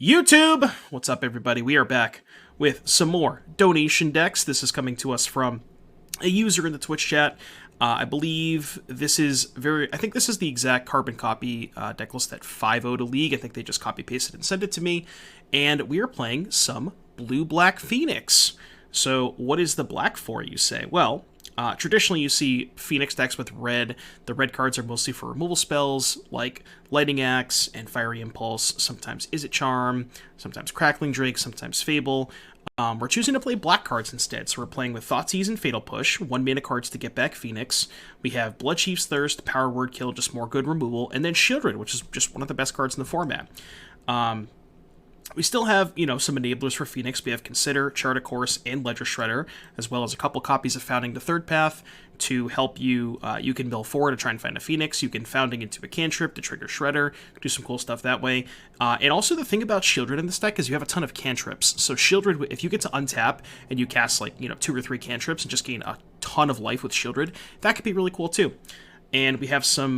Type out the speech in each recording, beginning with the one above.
YouTube! What's up, everybody? We are back with some more donation decks. This is coming to us from a user in the Twitch chat. I believe this is I think this is the exact carbon copy deck list that 5-0'd a league. I think they just copy-pasted and sent it to me. And we are playing some Blue-Black Phoenix. So what is the black for, you say? Well, traditionally you see Phoenix decks with red. The red cards are mostly for removal spells like Lightning Axe and Fiery Impulse, sometimes Izzet Charm, sometimes Crackling Drake, sometimes Fable. We're choosing to play black cards instead, so we're playing with Thoughtseize and Fatal Push, 1-mana cards to get back Phoenix. We have Bloodchief's Thirst, Power Word Kill, just more good removal, and then Sheoldred, which is just one of the best cards in the format. We still have, some enablers for Phoenix. We have Consider, Chart a Course, and Ledger Shredder, as well as a couple copies of Founding the Third Path to help you. You can mill 4 to try and find a Phoenix. You can Founding into a cantrip to trigger Shredder, do some cool stuff that way. And also the thing about Sheoldred in this deck is you have a ton of cantrips. So Sheoldred, if you get to untap and you cast 2 or 3 cantrips and just gain a ton of life with Sheoldred, that could be really cool too. And we have some,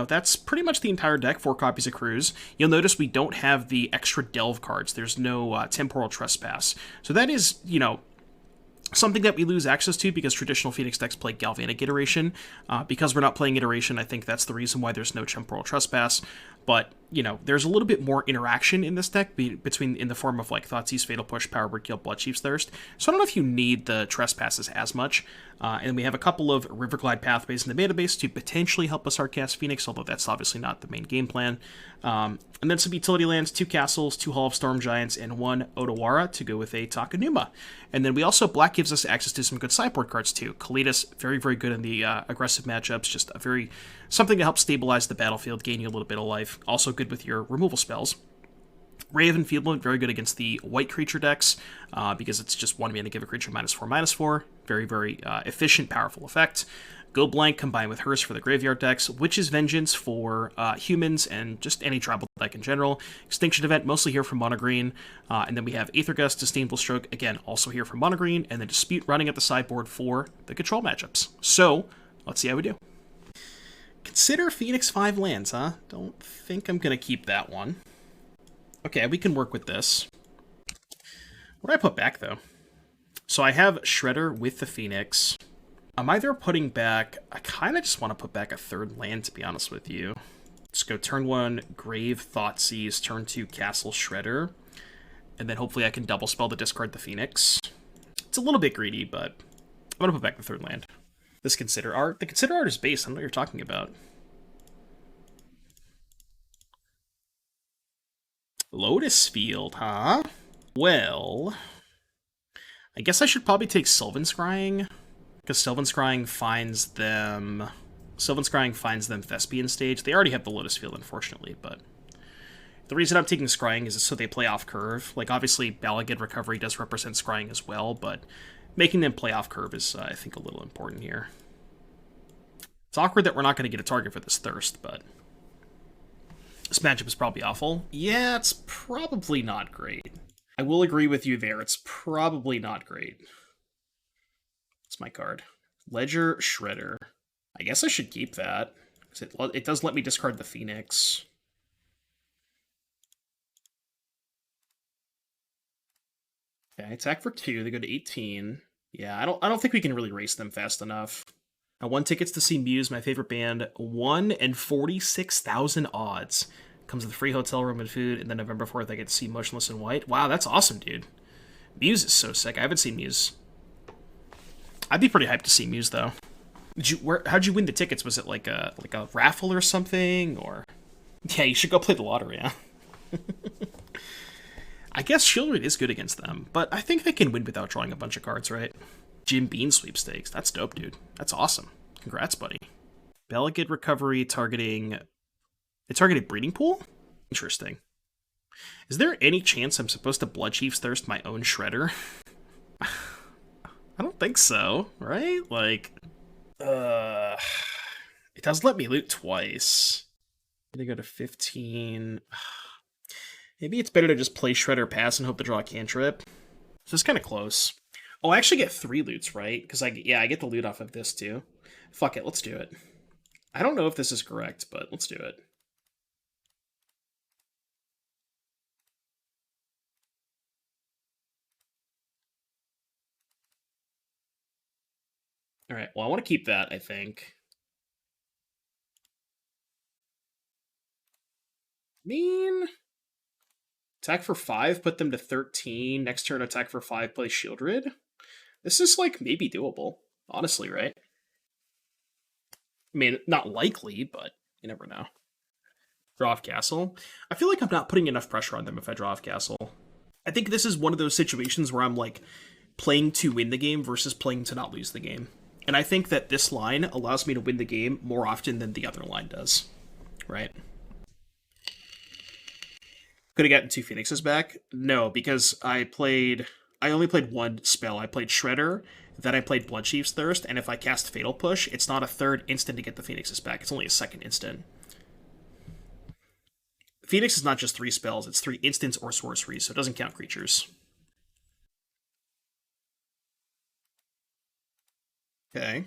that's pretty much the entire deck, 4 copies of Cruise. You'll notice we don't have the extra Delve cards. There's no Temporal Trespass. So that is, something that we lose access to because traditional Phoenix decks play Galvanic Iteration. Because we're not playing Iteration, I think that's the reason why there's no Temporal Trespass. But, there's a little bit more interaction in this deck in the form of, Thoughtseize, Fatal Push, Power Word Kill, Bloodchief's Thirst. So I don't know if you need the Trespasses as much. And we have a couple of Riverglide pathways in the database to potentially help us hardcast Phoenix, although that's obviously not the main game plan. And then some utility lands, 2 castles, 2 Hall of Storm Giants, and 1 Otawara to go with a Takenuma. And then black gives us access to some good sideboard cards too. Kalitas, very, very good in the aggressive matchups, just something to help stabilize the battlefield, gain you a little bit of life. Also good with your removal spells. Ray of Enfeeblement, very good against the white creature decks, because it's just 1 mana, give a creature -4/-4. Very, very efficient, powerful effect. Go Blank combined with Hearse for the graveyard decks. Witch's Vengeance for humans and just any tribal deck in general. Extinction Event, mostly here from Mono Green. And then we have Aether Gust, Disdainful Stroke, again, also here from Mono Green. And then Dispute running at the sideboard for the control matchups. So, let's see how we do. Consider Phoenix 5 lands, huh? Don't think I'm going to keep that one. Okay, we can work with this. What do I put back, though? So I have Shredder with the Phoenix. I'm either putting back... I kind of just want to put back a 3rd land, to be honest with you. Let's go turn 1, Grave, Thoughtseize, turn 2, Castle, Shredder. And then hopefully I can double spell to discard the Phoenix. It's a little bit greedy, but I'm going to put back the 3rd land. This Consider art. The Consider art is base. I don't know what you're talking about. Lotus Field, huh? Well, I guess I should probably take Sylvan Scrying, because Sylvan Scrying finds them Thespian stage. They already have the Lotus Field, unfortunately, but the reason I'm taking Scrying is so they play off curve. Obviously, Lavaglide Recovery does represent Scrying as well, but making them play off curve is, I think, a little important here. It's awkward that we're not going to get a target for this Thirst, but this matchup is probably awful. Yeah, it's probably not great. I will agree with you there. It's probably not great. It's my card. Ledger Shredder. I guess I should keep that, because it does let me discard the Phoenix. Okay, attack for 2. They go to 18. Yeah, I don't think we can really race them fast enough. I won tickets to see Muse, my favorite band. 1 in 46,000 odds. Comes with a free hotel room and food, and then November 4th I get to see Motionless in White. Wow, that's awesome, dude. Muse is so sick. I haven't seen Muse. I'd be pretty hyped to see Muse, though. How'd you win the tickets? Was it like a raffle or something? Or yeah, you should go play the lottery, huh? I guess Sheoldred is good against them, but I think they can win without drawing a bunch of cards, right? Jim Bean sweepstakes. That's dope, dude. That's awesome. Congrats, buddy. Lavaglide Recovery targeting... It targeted Breeding Pool? Interesting. Is there any chance I'm supposed to Bloodchief's Thirst my own Shredder? I don't think so, right? It does let me loot twice. They go to 15. Maybe it's better to just play Shredder pass and hope to draw a cantrip. So it's kind of close. Oh, I actually get 3 loots, right? Because I get the loot off of this too. Fuck it, let's do it. I don't know if this is correct, but let's do it. Alright, well, I want to keep that, I think. I mean... Attack for 5, put them to 13. Next turn, attack for 5, play Sheoldred. This is, like, maybe doable. Honestly, right? I mean, not likely, but you never know. Draw off Castle. I feel like I'm not putting enough pressure on them if I draw off Castle. I think this is one of those situations where I'm, like, playing to win the game versus playing to not lose the game. And I think that this line allows me to win the game more often than the other line does. Right? Could have gotten 2 Phoenixes back? No, because I only played one spell. I played Shredder, then I played Bloodchief's Thirst, and if I cast Fatal Push, it's not a third instant to get the Phoenixes back. It's only a second instant. Phoenix is not just 3 spells, it's 3 instants or sorceries, so it doesn't count creatures. Okay.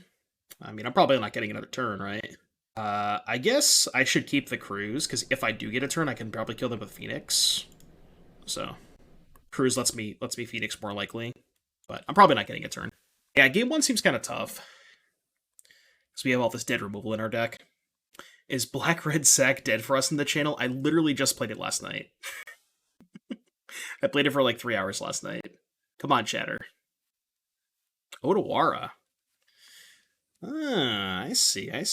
I mean, I'm probably not getting another turn, right? I guess I should keep the Cruise, because if I do get a turn, I can probably kill them with Phoenix. So, Cruise lets me Phoenix more likely, but I'm probably not getting a turn. Yeah, game 1 seems kind of tough, because we have all this dead removal in our deck. Is Black Red Sack dead for us in the channel? I literally just played it last night. I played it for like 3 hours last night. Come on, chatter. Otawara. Ah, I see. Kind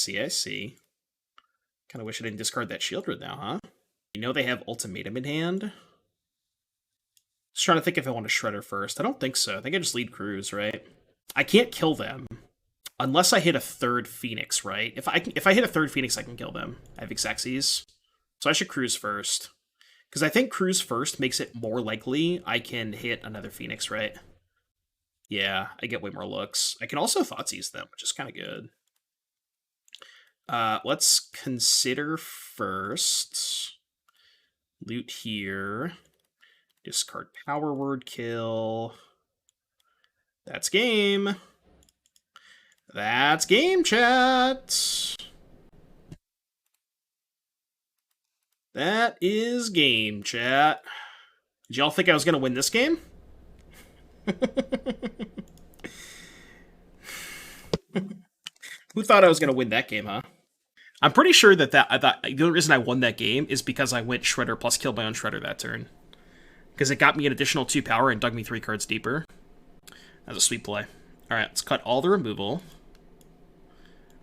of wish I didn't discard that Sheoldred now, huh? You know they have Ultimatum in hand? Just trying to think if I want to Shredder first. I don't think so. I think I just lead Cruise, right? I can't kill them. Unless I hit a third Phoenix, right? If I hit a third Phoenix, I can kill them. I have Xaxes. So I should Cruise first. Because I think Cruise first makes it more likely I can hit another Phoenix, right? Yeah, I get way more looks. I can also Thoughtseize them, which is kind of good. Let's consider first. Loot here. Discard Power Word Kill. That's game. That's game, chat. That is game, chat. Did y'all think I was going to win this game? Who thought I was going to win that game, huh? I'm pretty sure that the only reason I won that game is because I went Shredder plus killed my own Shredder that turn. Because it got me an additional 2 power and dug me 3 cards deeper. That was a sweet play. Alright, let's cut all the removal.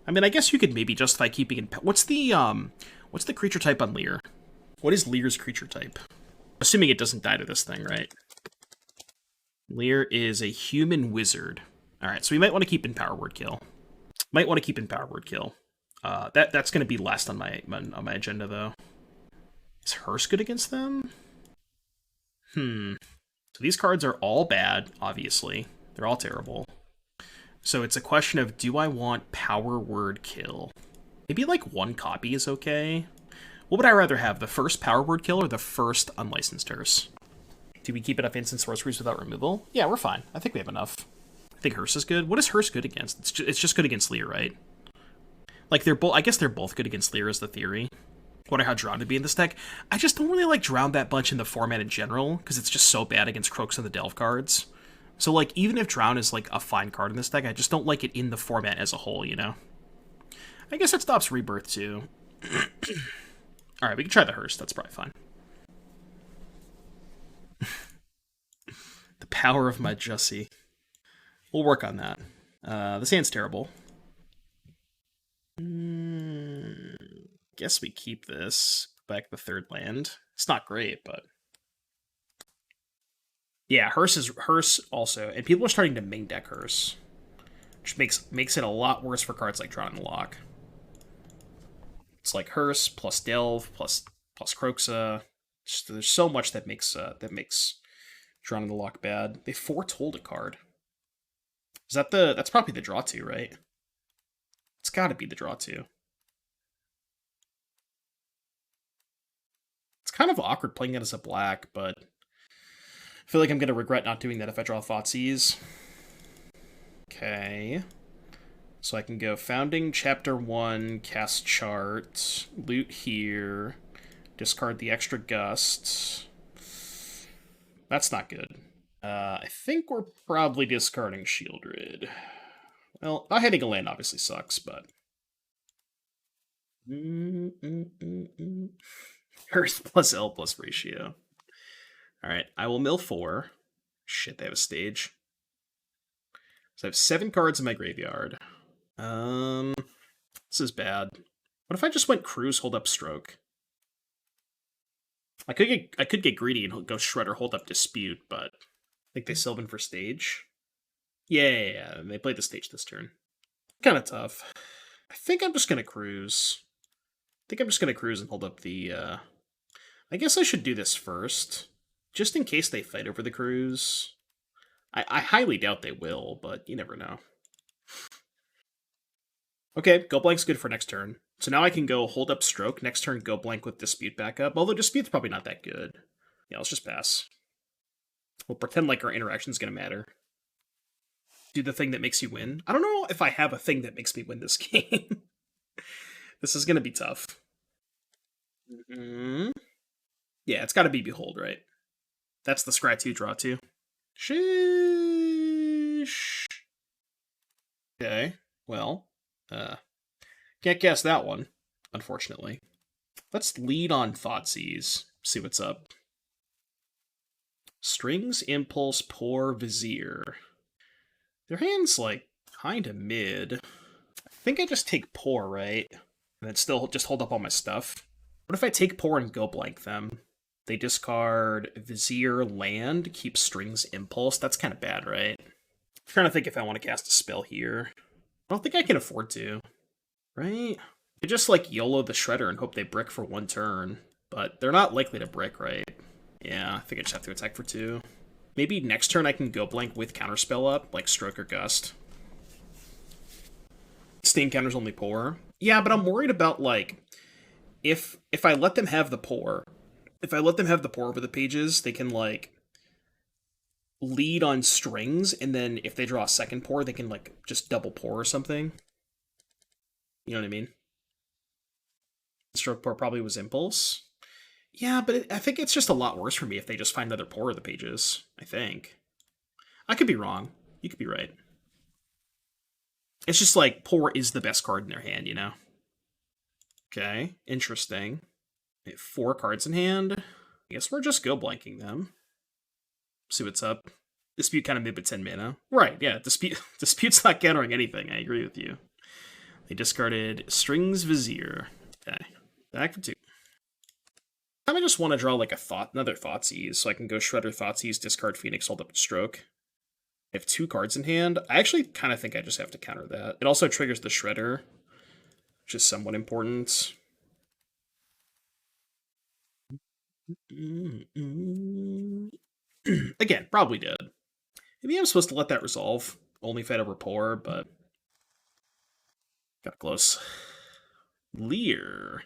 I mean, I guess you could maybe justify keeping in... What's the creature type on Lear? What is Lear's creature type? Assuming it doesn't die to this thing, right? Lear is a human wizard. Alright, so we might want to keep in Power Word Kill. That's going to be last on my agenda, though. Is Hearse good against them? So these cards are all bad, obviously. They're all terrible. So it's a question of, do I want Power Word Kill? Maybe like 1 copy is okay. What would I rather have, the first Power Word Kill or the first Unlicensed Hearse? Do we keep enough instant sorceries without removal? Yeah, we're fine. I think we have enough. I think Hearse is good. What is Hearse good against? It's just good against Lear, right? Like, they're both. I guess they're both good against Lear, is the theory. Wonder how Drown would be in this deck. I just don't really like Drown that much in the format in general, because it's just so bad against Croaks and the Delve cards. So, like, even if Drown is, like, a fine card in this deck, I just don't like it in the format as a whole, you know? I guess it stops Rebirth, too. Alright, we can try the Hearse. That's probably fine. The power of my Jussie. We'll work on that. This hand's terrible. Guess we keep this. Back the 3rd land. It's not great, but... Yeah, Hearse also. And people are starting to main deck Hearse. Which makes it a lot worse for cards like Drawn and Lock. It's like Hearse plus Delve plus Croxa. There's so much that makes Drawn and the Lock bad. They foretold a card. Is that that's probably the draw 2, right? It's gotta be the draw 2. It's kind of awkward playing it as a black, but I feel like I'm gonna regret not doing that if I draw Thoughtseize. Okay. So I can go Founding Chapter 1, cast Chart, loot here, discard the extra Gust. That's not good. I think we're probably discarding Sheoldred. Well, not hitting a land obviously sucks, but... Earth plus L plus ratio. Alright, I will mill 4. Shit, they have a stage. So I have 7 cards in my graveyard. This is bad. What if I just went Cruise, hold up Stroke? I could get greedy and go Shredder, hold up Dispute, but I think they Sylvan for stage. Yeah, they played the stage this turn. Kind of tough. I think I'm just gonna Cruise. And hold up the, I guess I should do this first, just in case they fight over the Cruise. I highly doubt they will, but you never know. Okay, go blank's good for next turn. So now I can go hold up Stroke, next turn go blank with Dispute back up, although Dispute's probably not that good. Yeah, let's just pass. We'll pretend like our interaction's gonna matter. Do the thing that makes you win. I don't know if I have a thing that makes me win this game. This is gonna be tough. Yeah, it's gotta be Behold, right? That's the Scry 2, draw 2. Sheesh. Okay, well, can't guess that one, unfortunately. Let's lead on Thoughtseize, see what's up. Strings, Impulse, Pour, Vizier. Their hand's, like, kinda mid. I think I just take Pour, right? And then still just hold up all my stuff. What if I take Pour and go blank them? They discard Vizier, land, keep Strings, Impulse. That's kind of bad, right? I'm trying to think if I want to cast a spell here. I don't think I can afford to, right? I just, like, YOLO the Shredder and hope they brick for 1 turn. But they're not likely to brick, right? Yeah, I think I just have to attack for 2. Maybe next turn I can go blank with Counterspell up, like Stroke or Gust. Stain counters only Pour. Yeah, but I'm worried about, like, if I let them have the Pour, over the pages, they can, like, lead on Strings, and then if they draw a second Pour, they can, like, just double Pour or something. You know what I mean? Stroke Pour probably was Impulse. Yeah, but I think it's just a lot worse for me if they just find another Pour of the pages, I think. I could be wrong. You could be right. It's just like, Pour is the best card in their hand, you know? Okay, interesting. They have 4 cards in hand. I guess we're just go blanking them. See what's up. Dispute kind of mid with 10 mana. Right, yeah, Dispute's not countering anything, I agree with you. They discarded Strings, Vizier. Okay, back for 2. I just want to draw like another Thoughtseize, so I can go Shredder, Thoughtseize, discard Phoenix, hold up Stroke. I have 2 cards in hand. I actually kind of think I just have to counter that. It also triggers the Shredder, which is somewhat important. Again, probably dead. Maybe I'm supposed to let that resolve. Only fight over Pour, but got close. Leer.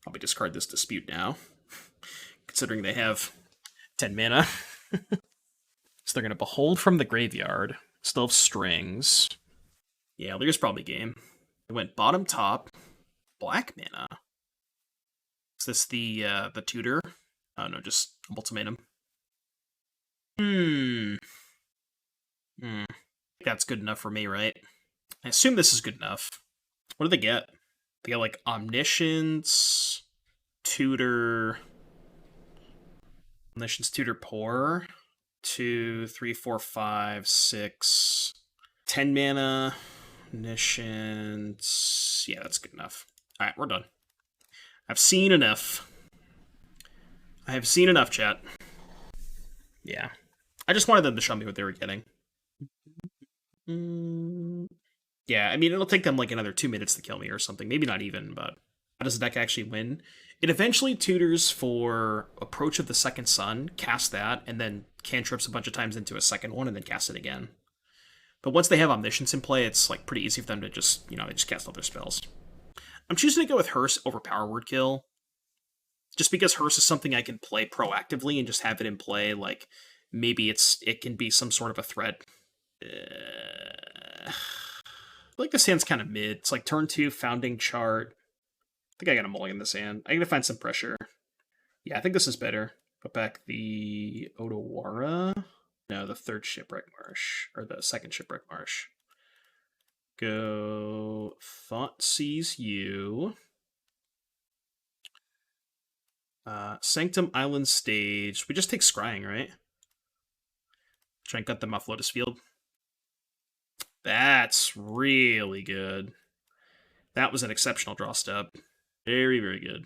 Probably discard this Dispute now, considering they have 10 mana. So they're going to Behold from the graveyard. Still have Strings. Yeah, Leer's probably game. They went bottom top. Black mana. Is this the tutor? Oh no, just ultimatum. That's good enough for me, right? I assume this is good enough. What do they get? They get like Omniscience, Tutor, Pour, 2, 3, 4, 5, 6, 10 mana, Omniscience. Yeah, that's good enough. Alright, we're done. I've seen enough. I have seen enough, chat. Yeah. I just wanted them to show me what they were getting. Yeah, I mean, it'll take them like another 2 minutes to kill me or something. Maybe not even, but how does the deck actually win? It eventually tutors for Approach of the Second Sun, cast that, and then cantrips a bunch of times into a second one, and then cast it again. But once they have Omniscience in play, it's like pretty easy for them to just, they just cast all their spells. I'm choosing to go with Hearse over Power Word Kill, just because Hearse is something I can play proactively and just have it in play, like, maybe it can be some sort of a threat. I feel like this hand's kind of mid. It's like turn 2, Founding Chart. I think I got a mulligan this hand. I gotta find some pressure. Yeah, I think this is better. Put back the Otawara. No, the third Shipwreck Marsh. Or the second Shipwreck Marsh. Go Thoughtseize you. Sanctum Island Stage. We just take Scrying, right? Try and cut them off Lotus Field. That's really good. That was an exceptional draw step. Very, very good.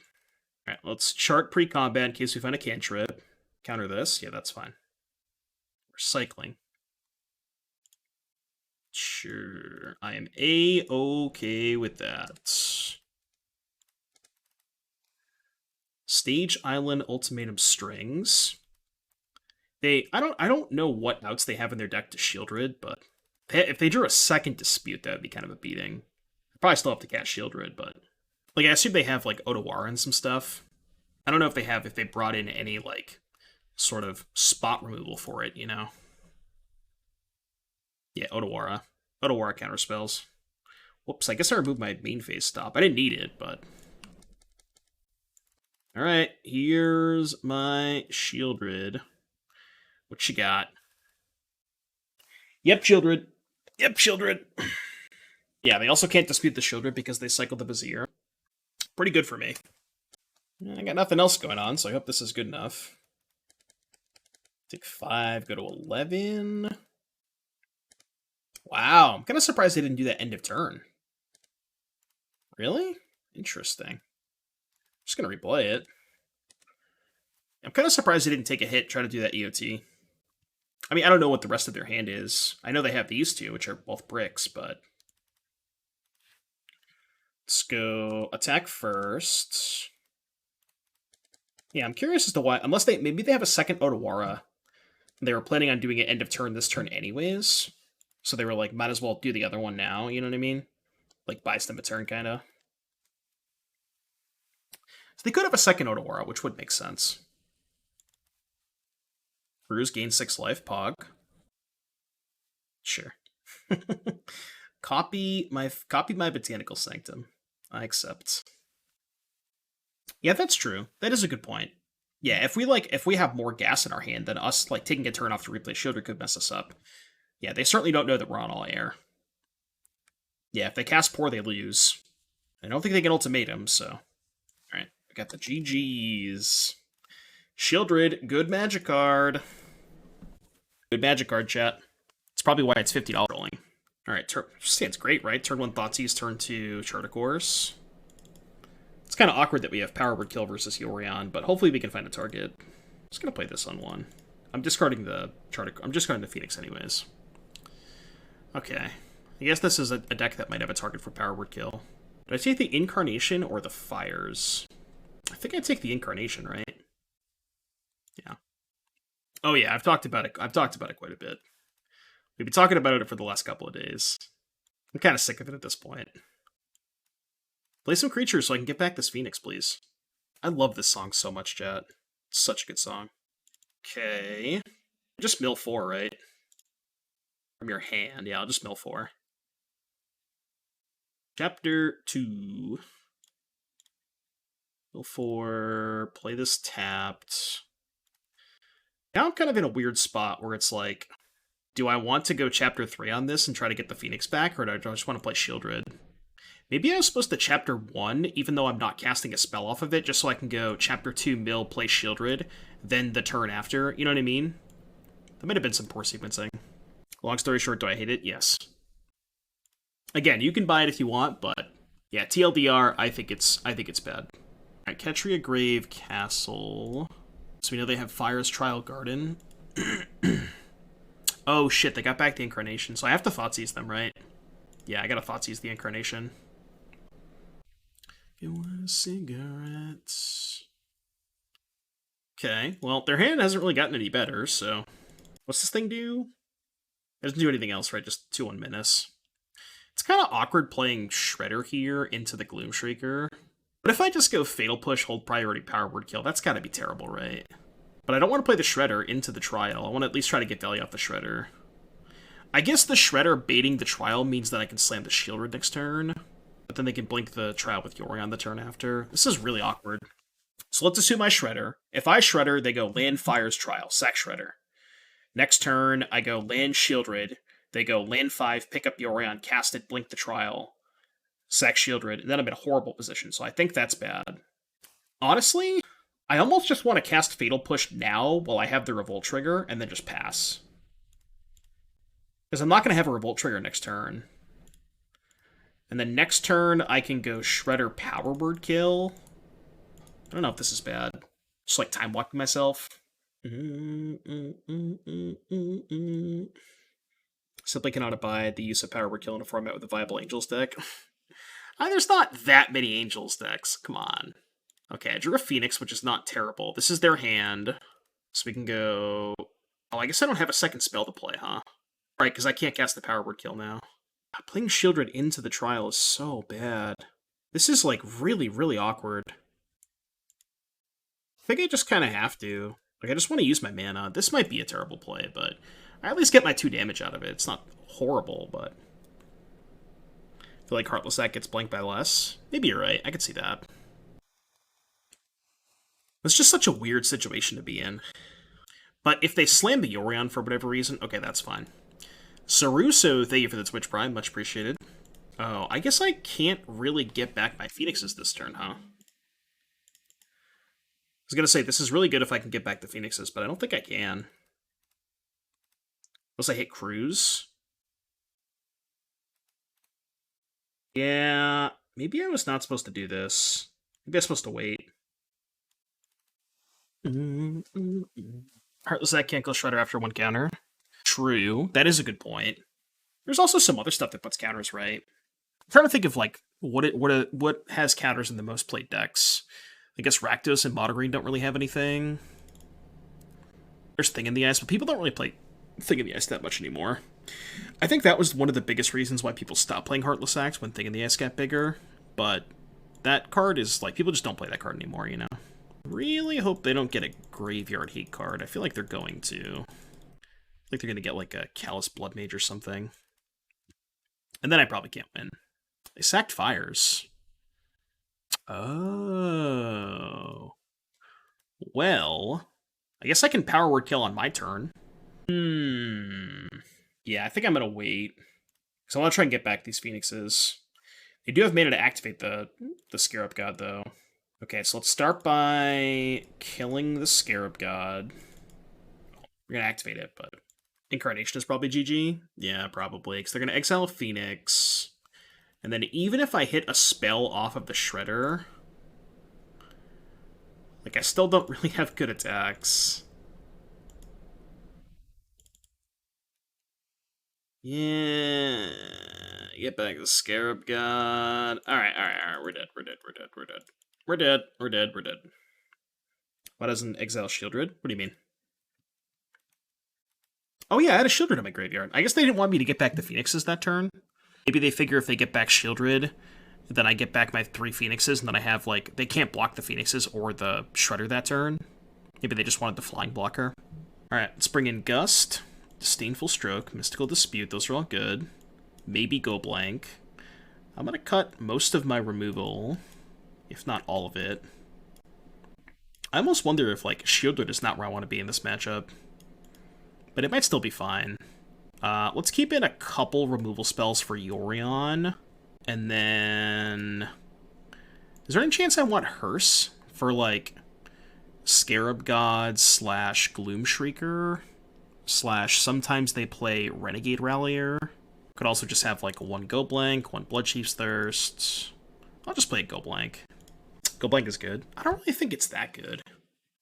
Alright, let's chart pre-combat in case we find a cantrip. Counter this. Yeah, that's fine. We're cycling. Sure. I am A-okay with that. Stage Island Ultimatum Strings. I don't know what outs they have in their deck to Sheoldred, but if they drew a second Dispute, that would be kind of a beating. I'd probably still have to cast Sheoldred, but like I assume they have like Otawara and some stuff. I don't know if they brought in any like sort of spot removal for it, you know. Yeah, Otawara. Otawara counter spells. Whoops, I guess I removed my main phase stop. I didn't need it, but alright, here's my Sheoldred. What you got? Yep, Sheoldred. Yep, Sheoldred. Yeah, they also can't dispute the Sheoldred because they cycled the Vizier. Pretty good for me. I got nothing else going on, so I hope this is good enough. Take 5, go to 11. Wow, I'm kind of surprised they didn't do that end of turn. Really? Interesting. Just going to replay it. I'm kind of surprised they didn't take a hit, try to do that EOT. I mean, I don't know what the rest of their hand is. I know they have these two, which are both bricks, but let's go attack first. Yeah, I'm curious as to why, unless maybe they have a second Otawara. They were planning on doing it end of turn this turn anyways. So they were like, might as well do the other one now, you know what I mean? Like, buys them a turn, kind of. So they could have a second Otawara, which would make sense. Bruise gains 6 life, Pog. Sure. Copy my Botanical Sanctum. I accept. Yeah, that's true. That is a good point. Yeah, if we have more gas in our hand, then us like taking a turn off to replay Sheoldred could mess us up. Yeah, they certainly don't know that we're on all air. Yeah, if they cast poor, they lose. I don't think they can ultimatum, so. Alright, I got the GGs. Sheoldred, good magic card. Good magic card, chat. It's probably why it's $50 rolling. Alright, stands great, right? Turn 1 Thoughtseize, turn 2 Charter Course. It's kind of awkward that we have Power Word Kill versus Yorion, but hopefully we can find a target. I'm just going to play this on 1. I'm discarding the Phoenix anyways. Okay. I guess this is a deck that might have a target for Power Word Kill. Do I take the Incarnation or the Fires? I think I take the Incarnation, right? Yeah. Oh yeah, I've talked about it quite a bit. We've been talking about it for the last couple of days. I'm kind of sick of it at this point. Play some creatures so I can get back this Phoenix, please. I love this song so much, chat. It's such a good song. Okay. Just mill 4, right? From your hand. Yeah, I'll just mill 4. Chapter 2. Mill 4. Play this tapped. Now I'm kind of in a weird spot where it's like, do I want to go Chapter 3 on this and try to get the Phoenix back, or do I just want to play Sheoldred? Maybe I was supposed to Chapter 1, even though I'm not casting a spell off of it, just so I can go Chapter 2, mill, play Sheoldred, then the turn after, you know what I mean? That might have been some poor sequencing. Long story short, do I hate it? Yes. Again, you can buy it if you want, but yeah, TLDR, I think it's bad. Alright, Watery Grave, Castle. So we know they have Fire's Trial Garden. Oh shit, they got back the Incarnation, so I have to Thoughtseize them, right? Yeah, I gotta Thoughtseize the Incarnation. You want a cigarette? Okay, well, their hand hasn't really gotten any better, so... What's this thing do? It doesn't do anything else, right? Just 2-1 Menace. It's kind of awkward playing Shredder here into the Gloomshrieker. But if I just go Fatal Push, hold priority, Power Word Kill, that's gotta be terrible, right? But I don't want to play the Shredder into the Trial. I want to at least try to get value off the Shredder. I guess the Shredder baiting the Trial means that I can slam the Sheoldred next turn. But then they can blink the Trial with Yorion the turn after. This is really awkward. So let's assume I Shredder. If I Shredder, they go Land, Fires, Trial, sack Shredder. Next turn, I go land Sheoldred. They go land 5, pick up Yorion, cast it, blink the trial, sack Sheoldred, and then I'm in a horrible position, so I think that's bad. Honestly, I almost just want to cast Fatal Push now while I have the Revolt trigger, and then just pass. Because I'm not going to have a Revolt trigger next turn. And then next turn, I can go Shredder Power Word Kill. I don't know if this is bad. Just like time walking myself. Simply cannot abide the use of Power Word Kill in a format with a viable Angels deck. There's not that many Angels decks. Come on. Okay, I drew a Phoenix, which is not terrible. This is their hand. So we can go... Oh, I guess I don't have a second spell to play, huh? Right, because I can't cast the Power Word Kill now. Playing Sheoldred into the trial is so bad. This is, like, really, really awkward. I think I just kind of have to. Like, I just want to use my mana. This might be a terrible play, but I at least get my 2 damage out of it. It's not horrible, but... I feel like Heartless Act gets blanked by less. Maybe you're right. I could see that. It's just such a weird situation to be in. But if they slam the Yorion for whatever reason, okay, that's fine. Saruso, thank you for the Twitch Prime. Much appreciated. Oh, I guess I can't really get back my Phoenixes this turn, huh? I was going to say, this is really good if I can get back the Phoenixes, but I don't think I can. Unless I hit Cruise. Yeah, maybe I was not supposed to do this. Maybe I was supposed to wait. Heartless Act can't kill Shredder after 1 counter. True. That is a good point. There's also some other stuff that puts counters, right? I'm trying to think of, like, what has counters in the most played decks. I guess Rakdos and Mono Green don't really have anything. There's Thing in the Ice, but people don't really play Thing in the Ice that much anymore. I think that was one of the biggest reasons why people stopped playing Heartless Axe when Thing in the Ice got bigger. But that card is, like, people just don't play that card anymore, you know? Really hope they don't get a Graveyard Hate card. I feel like they're going to. I think they're going to get, like, a Callous Blood Mage or something. And then I probably can't win. They sacked Fires. Oh. Well, I guess I can Power Word Kill on my turn. Yeah, I think I'm going to wait. Because I want to try and get back these Phoenixes. They do have mana to activate the Scarab God, though. Okay, so let's start by killing the Scarab God. We're going to activate it, but... Incarnation is probably GG? Yeah, probably, because they're going to exile a Phoenix. And then even if I hit a spell off of the Shredder... Like, I still don't really have good attacks. Yeah... Get back the Scarab God. Alright, we're dead. We're dead. Why doesn't exile Sheoldred? What do you mean? Oh yeah, I had a Sheoldred in my graveyard. I guess they didn't want me to get back the Phoenixes that turn. Maybe they figure if they get back Sheoldred, then I get back my 3 Phoenixes, and then I have, like, they can't block the Phoenixes or the Shredder that turn. Maybe they just wanted the flying blocker. Alright, let's bring in Gust, Disdainful Stroke, Mystical Dispute, those are all good. Maybe Go Blank. I'm gonna cut most of my removal, if not all of it. I almost wonder if, like, Sheoldred is not where I want to be in this matchup. But it might still be fine. Let's keep in a couple removal spells for Yorion. And then... Is there any chance I want Hearse for, like, Scarab God / Gloomshrieker / sometimes they play Renegade Rallier. Could also just have, like, 1 Go Blank, 1 Bloodchief's Thirst. I'll just play Go Blank. Go Blank is good. I don't really think it's that good.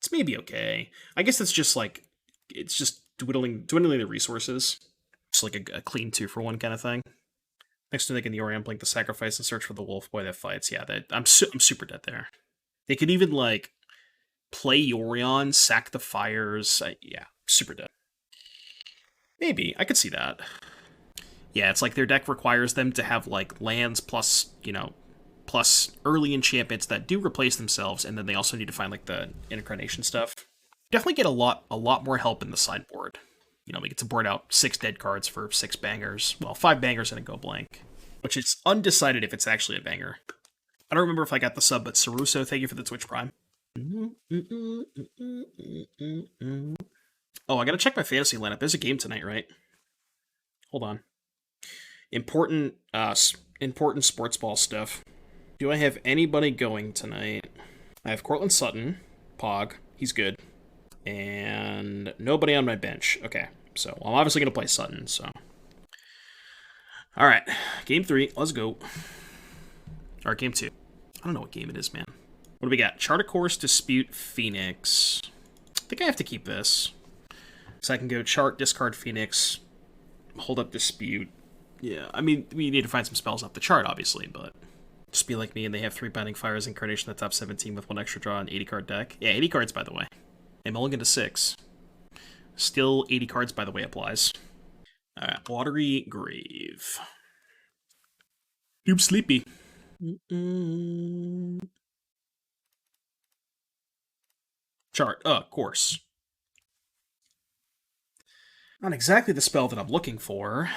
It's maybe okay. I guess it's just, like... It's just dwindling the resources. Just like a clean 2-for-1 kind of thing. Next to they can the Orion blink the sacrifice and search for the wolf boy that fights. Yeah, I'm super dead there. They could even like play Yorion, sack the fires. Yeah, super dead. Maybe I could see that. Yeah, it's like their deck requires them to have like lands plus plus early enchantments that do replace themselves, and then they also need to find like the incarnation stuff. Definitely get a lot more help in the sideboard. You know, we get to board out 6 dead cards for 6 bangers. Well, 5 bangers and a Go Blank. Which is undecided if it's actually a banger. I don't remember if I got the sub, but Saruso, thank you for the Twitch Prime. Oh, I gotta check my fantasy lineup. There's a game tonight, right? Hold on. Important, important sports ball stuff. Do I have anybody going tonight? I have Cortland Sutton, Pog. He's good. And nobody on my bench. Okay, so I'm obviously gonna play Sutton, so. Alright, game 3, let's go. Or game 2. I don't know what game it is, man. What do we got? Chart a Course, Dispute, Phoenix. I think I have to keep this. So I can go chart, discard Phoenix, hold up Dispute. Yeah, I mean, we need to find some spells off the chart, obviously, but just be like me and they have 3 Binding Fires, Incarnation in the top 17 with 1 extra draw and 80 card deck. Yeah, 80 cards, by the way. And mulligan to 6. Still 80 cards, by the way, applies. Alright, Watery Grave. Noob sleepy. Chart, course. Not exactly the spell that I'm looking for,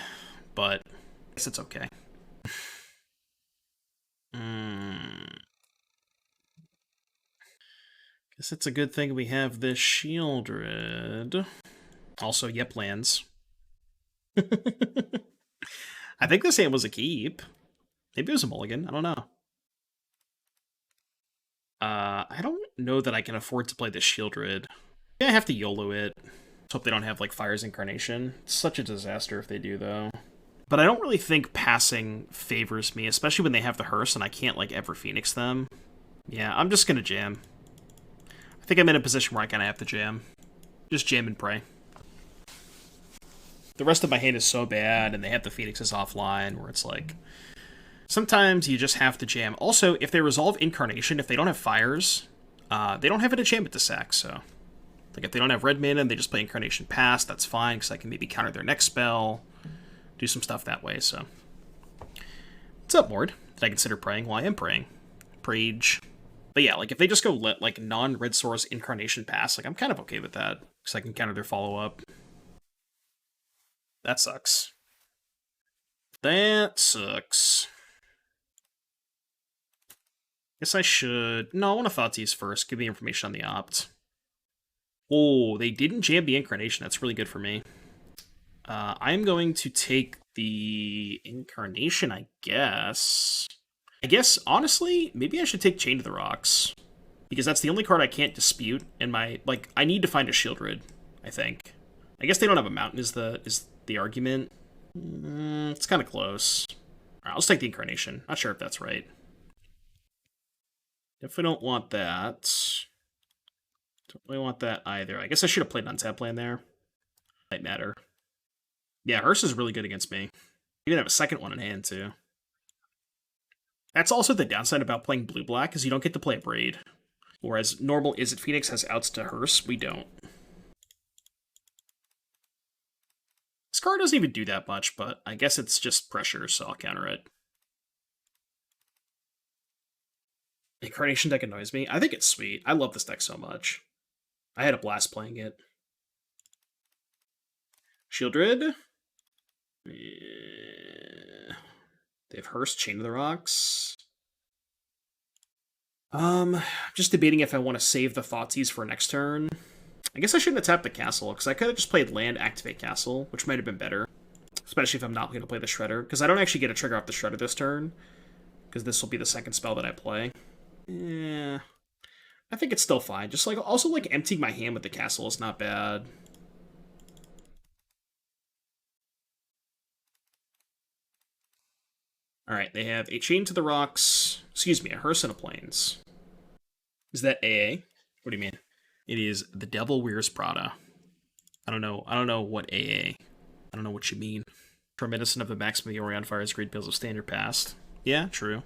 but I guess it's okay. Guess it's a good thing we have this Sheoldred. Also, yep, lands. I think this hand was a keep. Maybe it was a mulligan. I don't know. I don't know that I can afford to play this Sheoldred. Yeah, I have to YOLO it. Let's hope they don't have, like, Fire's Incarnation. It's such a disaster if they do, though. But I don't really think passing favors me, especially when they have the hearse and I can't, like, ever Phoenix them. Yeah, I'm just gonna jam. I think I'm in a position where I kind of have to jam. Just jam and pray. The rest of my hand is so bad, and they have the Phoenixes offline, where it's like... Sometimes you just have to jam. Also, if they resolve Incarnation, if they don't have Fires, they don't have an enchantment to sack, so... Like, if they don't have red mana and they just play Incarnation Pass, that's fine, because I can maybe counter their next spell, do some stuff that way, so... What's up, Mord? Did I consider praying? Well, I am praying. Prage. But yeah, like, if they just go like, non-red source Incarnation Pass, like, I'm kind of okay with that, because I can counter their follow-up. That sucks. That sucks. Guess I should... No, I want to Thoughtseize first. Give me information on the opt. Oh, they didn't jam the Incarnation. That's really good for me. I'm going to take the Incarnation, I guess. I guess, honestly, maybe I should take Chain to the Rocks. Because that's the only card I can't dispute. And my... Like, I need to find a Sheoldred, I think. I guess they don't have a mountain is the argument. It's kind of close. Alright, let's take the Incarnation. Not sure if that's right. Definitely don't want that. Don't really want that either. I guess I should have played an untap land there. Might matter. Yeah, Hearse is really good against me. Even have a second one in hand, too. That's also the downside about playing blue-black, is you don't get to play a Braid. Whereas normal Izzet Phoenix has outs to Hearse, we don't. This card doesn't even do that much, but I guess it's just pressure, so I'll counter it. Incarnation deck annoys me. I think it's sweet. I love this deck so much. I had a blast playing it. Sheoldred. Yeah. They have Hearse, Chain of the Rocks. Just debating if I want to save the Thoughtseize for next turn. I guess I shouldn't have tapped the Castle, because I could have just played land, activate Castle, which might have been better. Especially if I'm not going to play the Shredder, because I don't actually get a trigger off the Shredder this turn. Because this will be the second spell that I play. Yeah. I think it's still fine. Just, like, also, like, emptying my hand with the Castle is not bad. Alright, they have a Chain to the Rocks. Excuse me, a Hearse and a Plains. Is that AA? What do you mean? It is the Devil Wears Prada. I don't know what AA. I don't know what you mean. Reminiscent of the Maximum Yori on Fire's Great Bills of Standard Past. Yeah, true.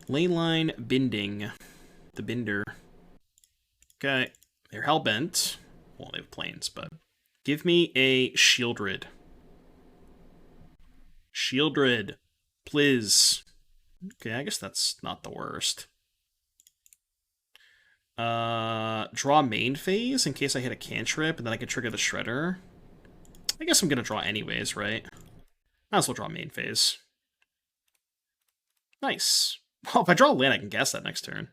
Leyline Binding. The Binder. Okay. They're Hellbent. Well, they have Plains, but... Give me a Sheoldred. Sheoldred. Please. Okay, I guess that's not the worst. Draw main phase in case I hit a cantrip, and then I can trigger the Shredder. I guess I'm gonna draw anyways, right? Might as well draw main phase. Nice. Well, if I draw a land, I can guess that next turn.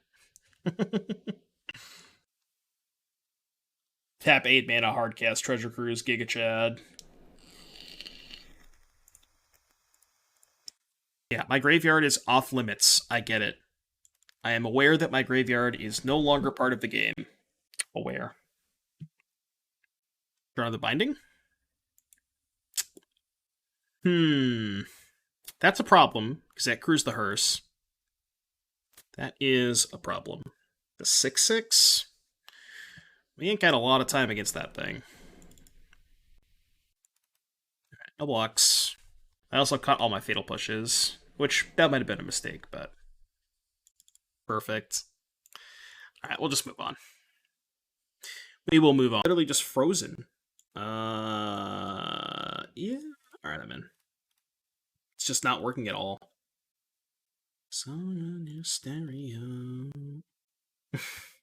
Tap 8 mana, hardcast, Treasure Cruise, Giga Chad. Yeah, my graveyard is off limits. I get it. I am aware that my graveyard is no longer part of the game. Aware. Turn on the binding? That's a problem, because that crews the hearse. That is a problem. The 6/6? We ain't got a lot of time against that thing. Alright, no blocks. I also caught all my fatal pushes, which that might have been a mistake, but perfect. Alright, we'll just move on. We will move on. Literally just frozen. Yeah. Alright, I'm in. It's just not working at all. Song on your stereo.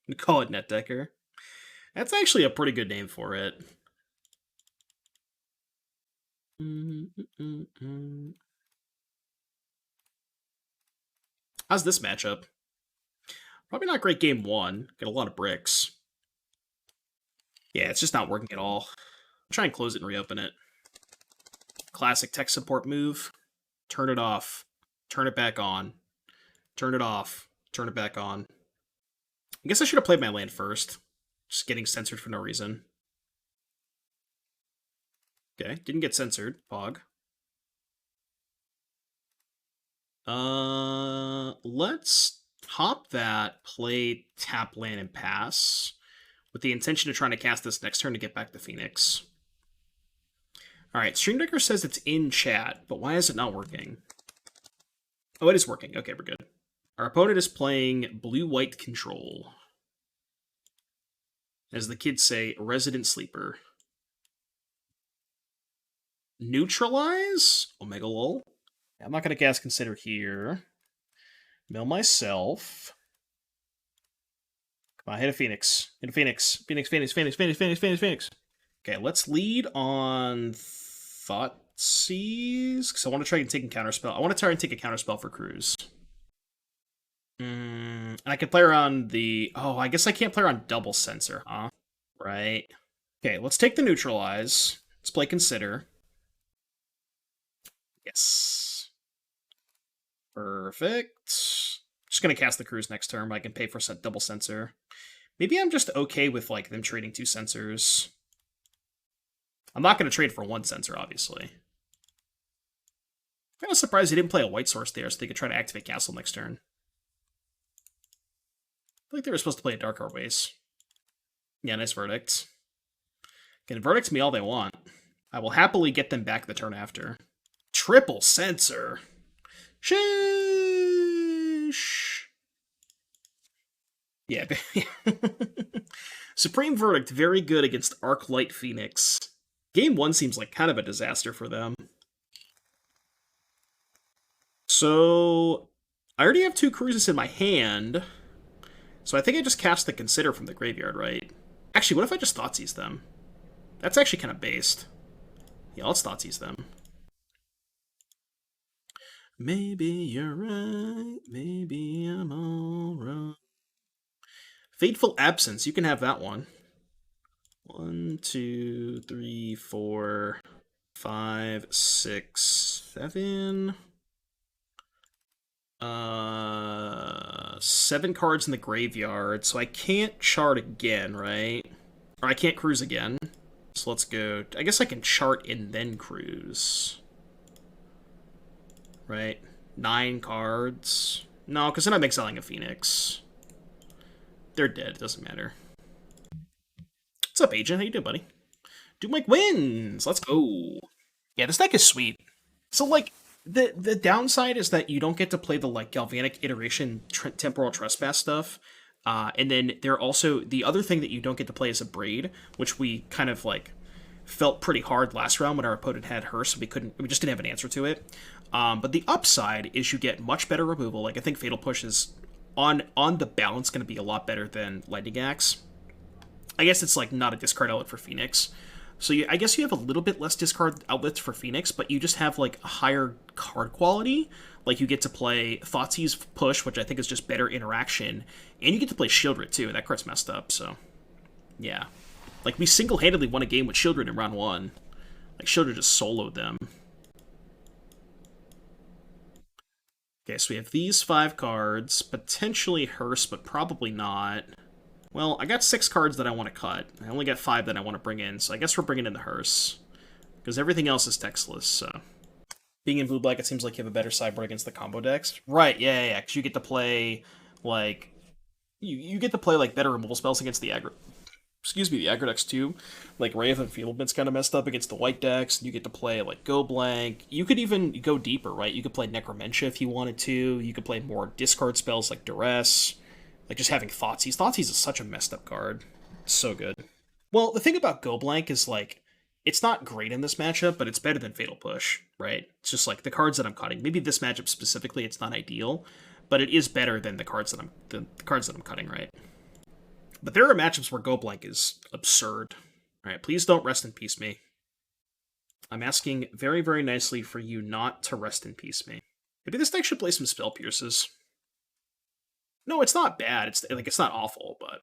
We call it NetDecker. That's actually a pretty good name for it. How's this matchup? Probably not great game one. Get a lot of bricks. Yeah, it's just not working at all. I'll try and close it and reopen it. Classic tech support move. Turn it off. Turn it back on. Turn it off. Turn it back on. I guess I should have played my land first. Just getting censored for no reason. Okay, didn't get censored. Pog. Let's hop that, play tap land and pass, with the intention of trying to cast this next turn to get back the Phoenix. Alright, Stream Decker says it's in chat, but why is it not working? Oh, it is working. Okay, we're good. Our opponent is playing blue-white control. As the kids say, resident sleeper. Neutralize? Omega lol. I'm not going to cast Consider here. Mill myself. Come on, hit a Phoenix. Hit a Phoenix. Phoenix, Phoenix, Phoenix, Phoenix, Phoenix, Phoenix, Phoenix. Okay, let's lead on Thoughtseize, because I want to try and take a counterspell. I want to try and take a counterspell for Cruise. And I can play around the... Oh, I guess I can't play around double Censor, huh? Right. Okay, let's take the Neutralize. Let's play Consider. Yes. Perfect. Just gonna cast the Cruise next turn, but I can pay for double Censor. Maybe I'm just okay with like them trading 2 Censors. I'm not gonna trade for 1 Censor, obviously. I'm kind of surprised he didn't play a white source there, so they could try to activate Castle next turn. I feel like they were supposed to play a Dark Heart Waste. Yeah, nice Verdict. Can Verdict me all they want. I will happily get them back the turn after. Triple Censor. Sheesh. Yeah. Supreme Verdict, very good against Arclight Phoenix. Game 1 seems like kind of a disaster for them. So, I already have 2 Cruises in my hand. So I think I just cast the Consider from the graveyard, right? Actually, what if I just Thoughtseize them? That's actually kind of based. Yeah, let's Thoughtseize them. Maybe you're right, maybe I'm all wrong. Fateful Absence, you can have that one. 1, 2, 3, 4, 5, 6, 7. 7 cards in the graveyard, so I can't chart again, right? Or I can't cruise again. So let's go. I guess I can chart and then cruise. Right? 9 cards. No, because then I'm exiling a Phoenix. They're dead, it doesn't matter. What's up, Agent? How you doing, buddy? Doom Mike wins! Let's go! Yeah, this deck is sweet. So, like, the downside is that you don't get to play the, like, Galvanic Iteration Temporal Trespass stuff. And then there are also... The other thing that you don't get to play is a Braid, which we kind of, like, felt pretty hard last round when our opponent had her, so we just didn't have an answer to it. But the upside is you get much better removal. Like, I think Fatal Push is, on the balance, going to be a lot better than Lightning Axe. I guess it's, like, not a discard outlet for Phoenix. So I guess you have a little bit less discard outlets for Phoenix, but you just have, like, a higher card quality. Like, you get to play Thoughtseize Push, which I think is just better interaction, and you get to play Sheoldred, too, and that card's messed up, so... Yeah. Like, we single-handedly won a game with Sheoldred in round 1. Like, Sheoldred just soloed them. Okay, so we have these 5 cards. Potentially Hearse, but probably not. Well, I got 6 cards that I want to cut. I only got 5 that I want to bring in, so I guess we're bringing in the Hearse. Because everything else is textless, so... Being in blue-black, it seems like you have a better sideboard against the combo decks. Right, yeah, because you get to play, like... You get to play, like, better removal spells against the aggro... Excuse me, the aggro decks, too. Like, Ray of Enfeeblement's kind of messed up against the white decks. You get to play, like, Go Blank. You could even go deeper, right? You could play Necromentia if you wanted to. You could play more discard spells like Duress. Like, just having Thoughtseize. Thoughtseizes is such a messed up card. It's so good. Well, the thing about Go Blank is, like, it's not great in this matchup, but it's better than Fatal Push, right? It's just, like, the cards that I'm cutting. Maybe this matchup specifically, it's not ideal, but it is better than the cards that I'm cutting, right? But there are matchups where Go Blank is absurd. Alright, please don't rest in peace me. I'm asking very, very nicely for you not to rest in peace me. Maybe this deck should play some Spell Pierces. No, it's not bad. It's not awful, but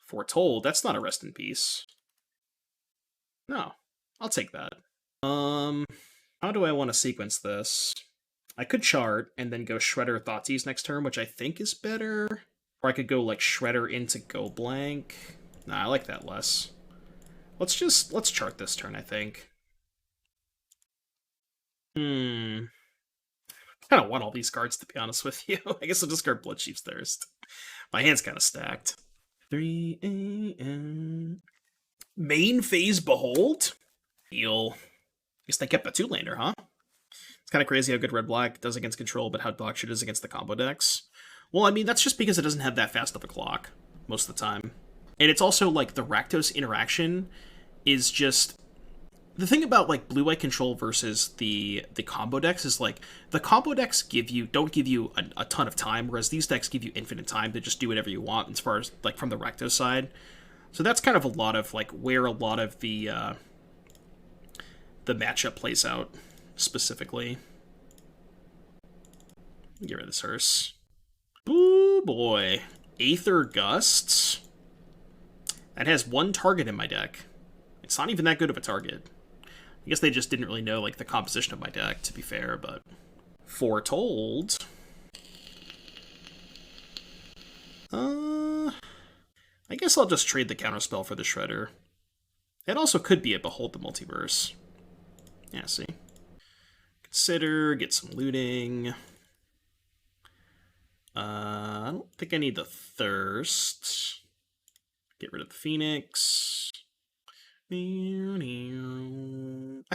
Foretold, that's not a rest in peace. No, I'll take that. How do I want to sequence this? I could chart and then go Shredder Thoughtseize next turn, which I think is better. Or I could go, like, Shredder into Go Blank. Nah, I like that less. Let's chart this turn, I think. Kind of want all these cards, to be honest with you. I guess I'll discard Bloodchief's Thirst. My hand's kind of stacked. 3 a.m. Main phase Behold? Heal. Guess they kept a 2-laner, huh? It's kind of crazy how good red-black does against control, but how dog shit is against the combo decks. Well, I mean, that's just because it doesn't have that fast of a clock, most of the time. And it's also, like, the Rakdos interaction is just... The thing about, like, blue-white control versus the combo decks is, like, the combo decks don't give you a ton of time, whereas these decks give you infinite time to just do whatever you want as far as, like, from the Rakdos side. So that's kind of a lot of, like, where a lot of the matchup plays out, specifically. Get rid of this Hearse. Ooh, boy. Aether Gust. That has 1 target in my deck. It's not even that good of a target. I guess they just didn't really know, like, the composition of my deck, to be fair, but... Foretold. I guess I'll just trade the counterspell for the Shredder. It also could be a Behold the Multiverse. Yeah, see. Consider, get some looting. I don't think I need the Thirst. Get rid of the Phoenix. I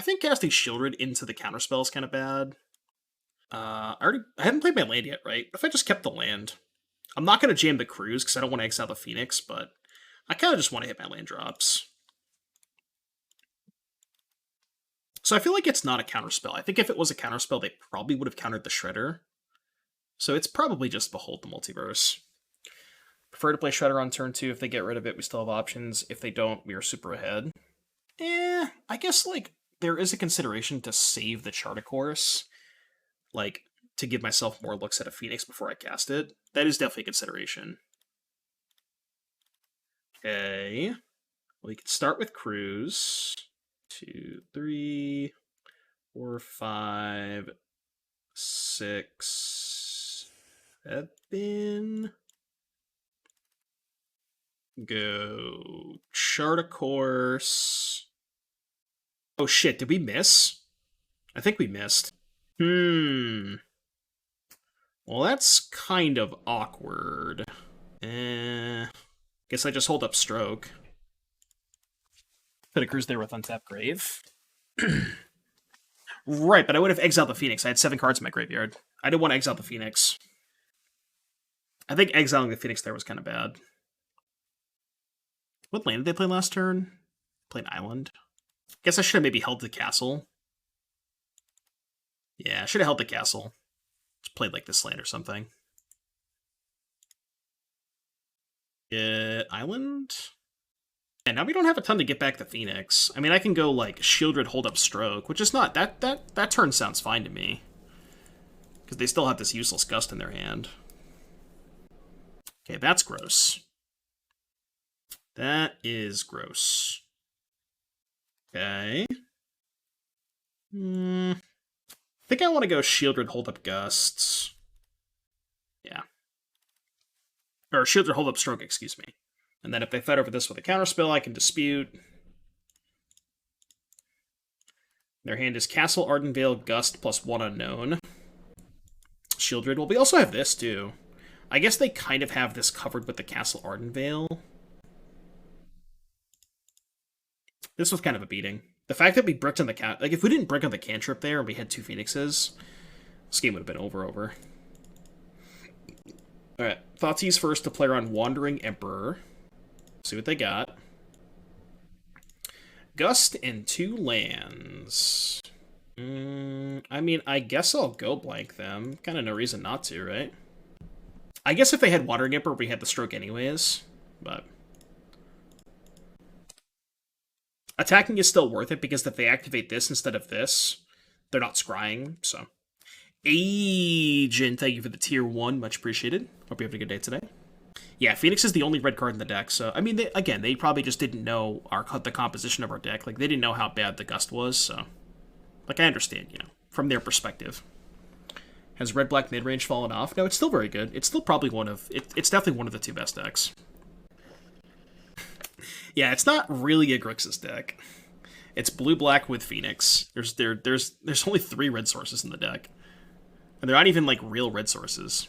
think casting Sheoldred into the counterspell is kind of bad. I haven't played my land yet, right? If I just kept the land, I'm not going to jam the Cruise because I don't want to exile the Phoenix, but I kind of just want to hit my land drops. So I feel like it's not a counterspell. I think if it was a counterspell, they probably would have countered the Shredder. So it's probably just Behold the Multiverse. Prefer to play Shredder on turn 2. If they get rid of it, we still have options. If they don't, we are super ahead. I guess, like, there is a consideration to save the Charter Course. Like, to give myself more looks at a Phoenix before I cast it. That is definitely a consideration. Okay. We can start with Cruise. 2, 3, 4, 5, 6, 7... Go Chart a Course. Oh shit, did we miss? I think we missed. Well, that's kind of awkward. Guess I just hold up Stroke. Put a Cruise there with Untapped Grave. Right, but I would have exiled the Phoenix. I had 7 cards in my graveyard. I didn't want to exile the Phoenix. I think exiling the Phoenix there was kind of bad. What land did they play last turn? Played Island. Guess I should have maybe held the castle. Yeah, I should have held the castle. Just played like this land or something. Island? And now we don't have a ton to get back the Phoenix. I mean, I can go like Sheoldred hold up Stroke, which is not that turn sounds fine to me. Because they still have this useless Gust in their hand. Okay, that's gross. That is gross. Okay. I think I want to go Sheoldred Hold Up Gusts. Yeah. Or Sheoldred Hold Up Stroke, excuse me. And then if they fight over this with a counterspell, I can dispute. Their hand is Castle Ardenvale Gust plus 1 unknown. Sheoldred. Well, we also have this, too. I guess they kind of have this covered with the Castle Ardenvale. This was kind of a beating. The fact that we bricked on the like, if we didn't brick on the cantrip there and we had 2 Phoenixes, this game would have been over. Alright, Thoughtseize first to play around Wandering Emperor. See what they got. Gust and 2 lands. I mean, I guess I'll go blank them. Kind of no reason not to, right? I guess if they had Wandering Emperor, we had the Stroke anyways, but... Attacking is still worth it, because if they activate this instead of this, they're not scrying, so... Agent, thank you for the tier 1, much appreciated. Hope you're having a good day today. Yeah, Phoenix is the only red card in the deck, so... I mean, they probably just didn't know the composition of our deck. Like, they didn't know how bad the Gust was, so... Like, I understand, you know, from their perspective. Has red-black midrange fallen off? No, it's still very good. It's still probably one of... It's definitely one of the 2 best decks. Yeah, it's not really a Grixis deck. It's blue-black with Phoenix. There's only 3 red sources in the deck. And they're not even, like, real red sources.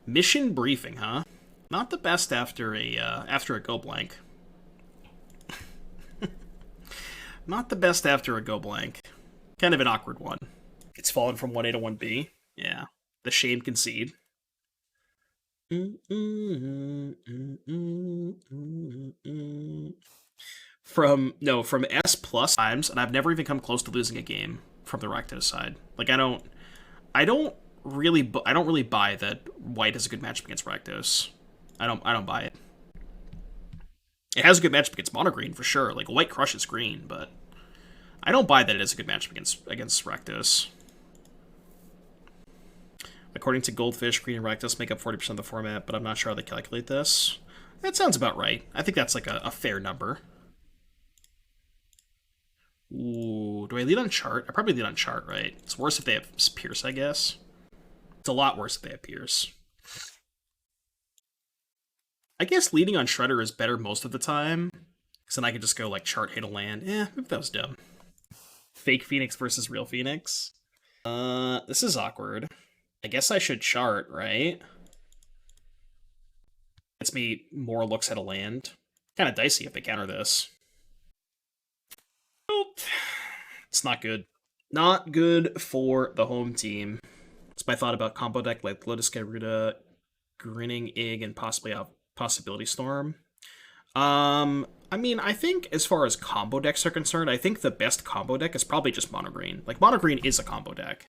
Mission Briefing, huh? Not the best after a go blank. Not the best after a go blank. Kind of an awkward one. It's fallen from 1A to 1B. Yeah. The shame concede. From S plus times, and I've never even come close to losing a game from the Rakdos side. Like, I don't really buy that white has a good matchup against Rakdos. I don't buy it. It has a good matchup against mono green for sure. Like, white crushes green, but I don't buy that it has a good matchup against Rakdos. According to Goldfish, green and Rakdos make up 40% of the format, but I'm not sure how they calculate this. That sounds about right. I think that's like a fair number. Ooh, do I lead on chart? I probably lead on chart, right? It's worse if they have Pierce, I guess. It's a lot worse if they have Pierce. I guess leading on Shredder is better most of the time, because then I could just go, like, chart, hit a land. Maybe that was dumb. Fake Phoenix versus real Phoenix. This is awkward. I guess I should chart, right? Gets me more looks at a land. Kind of dicey if they counter this. Nope. It's not good. Not good for the home team. It's my thought about combo deck like Lotus Garuda, Grinning Egg, and possibly a Possibility Storm. I mean, I think as far as combo decks are concerned, I think the best combo deck is probably just Mono Green. Like, Mono Green is a combo deck.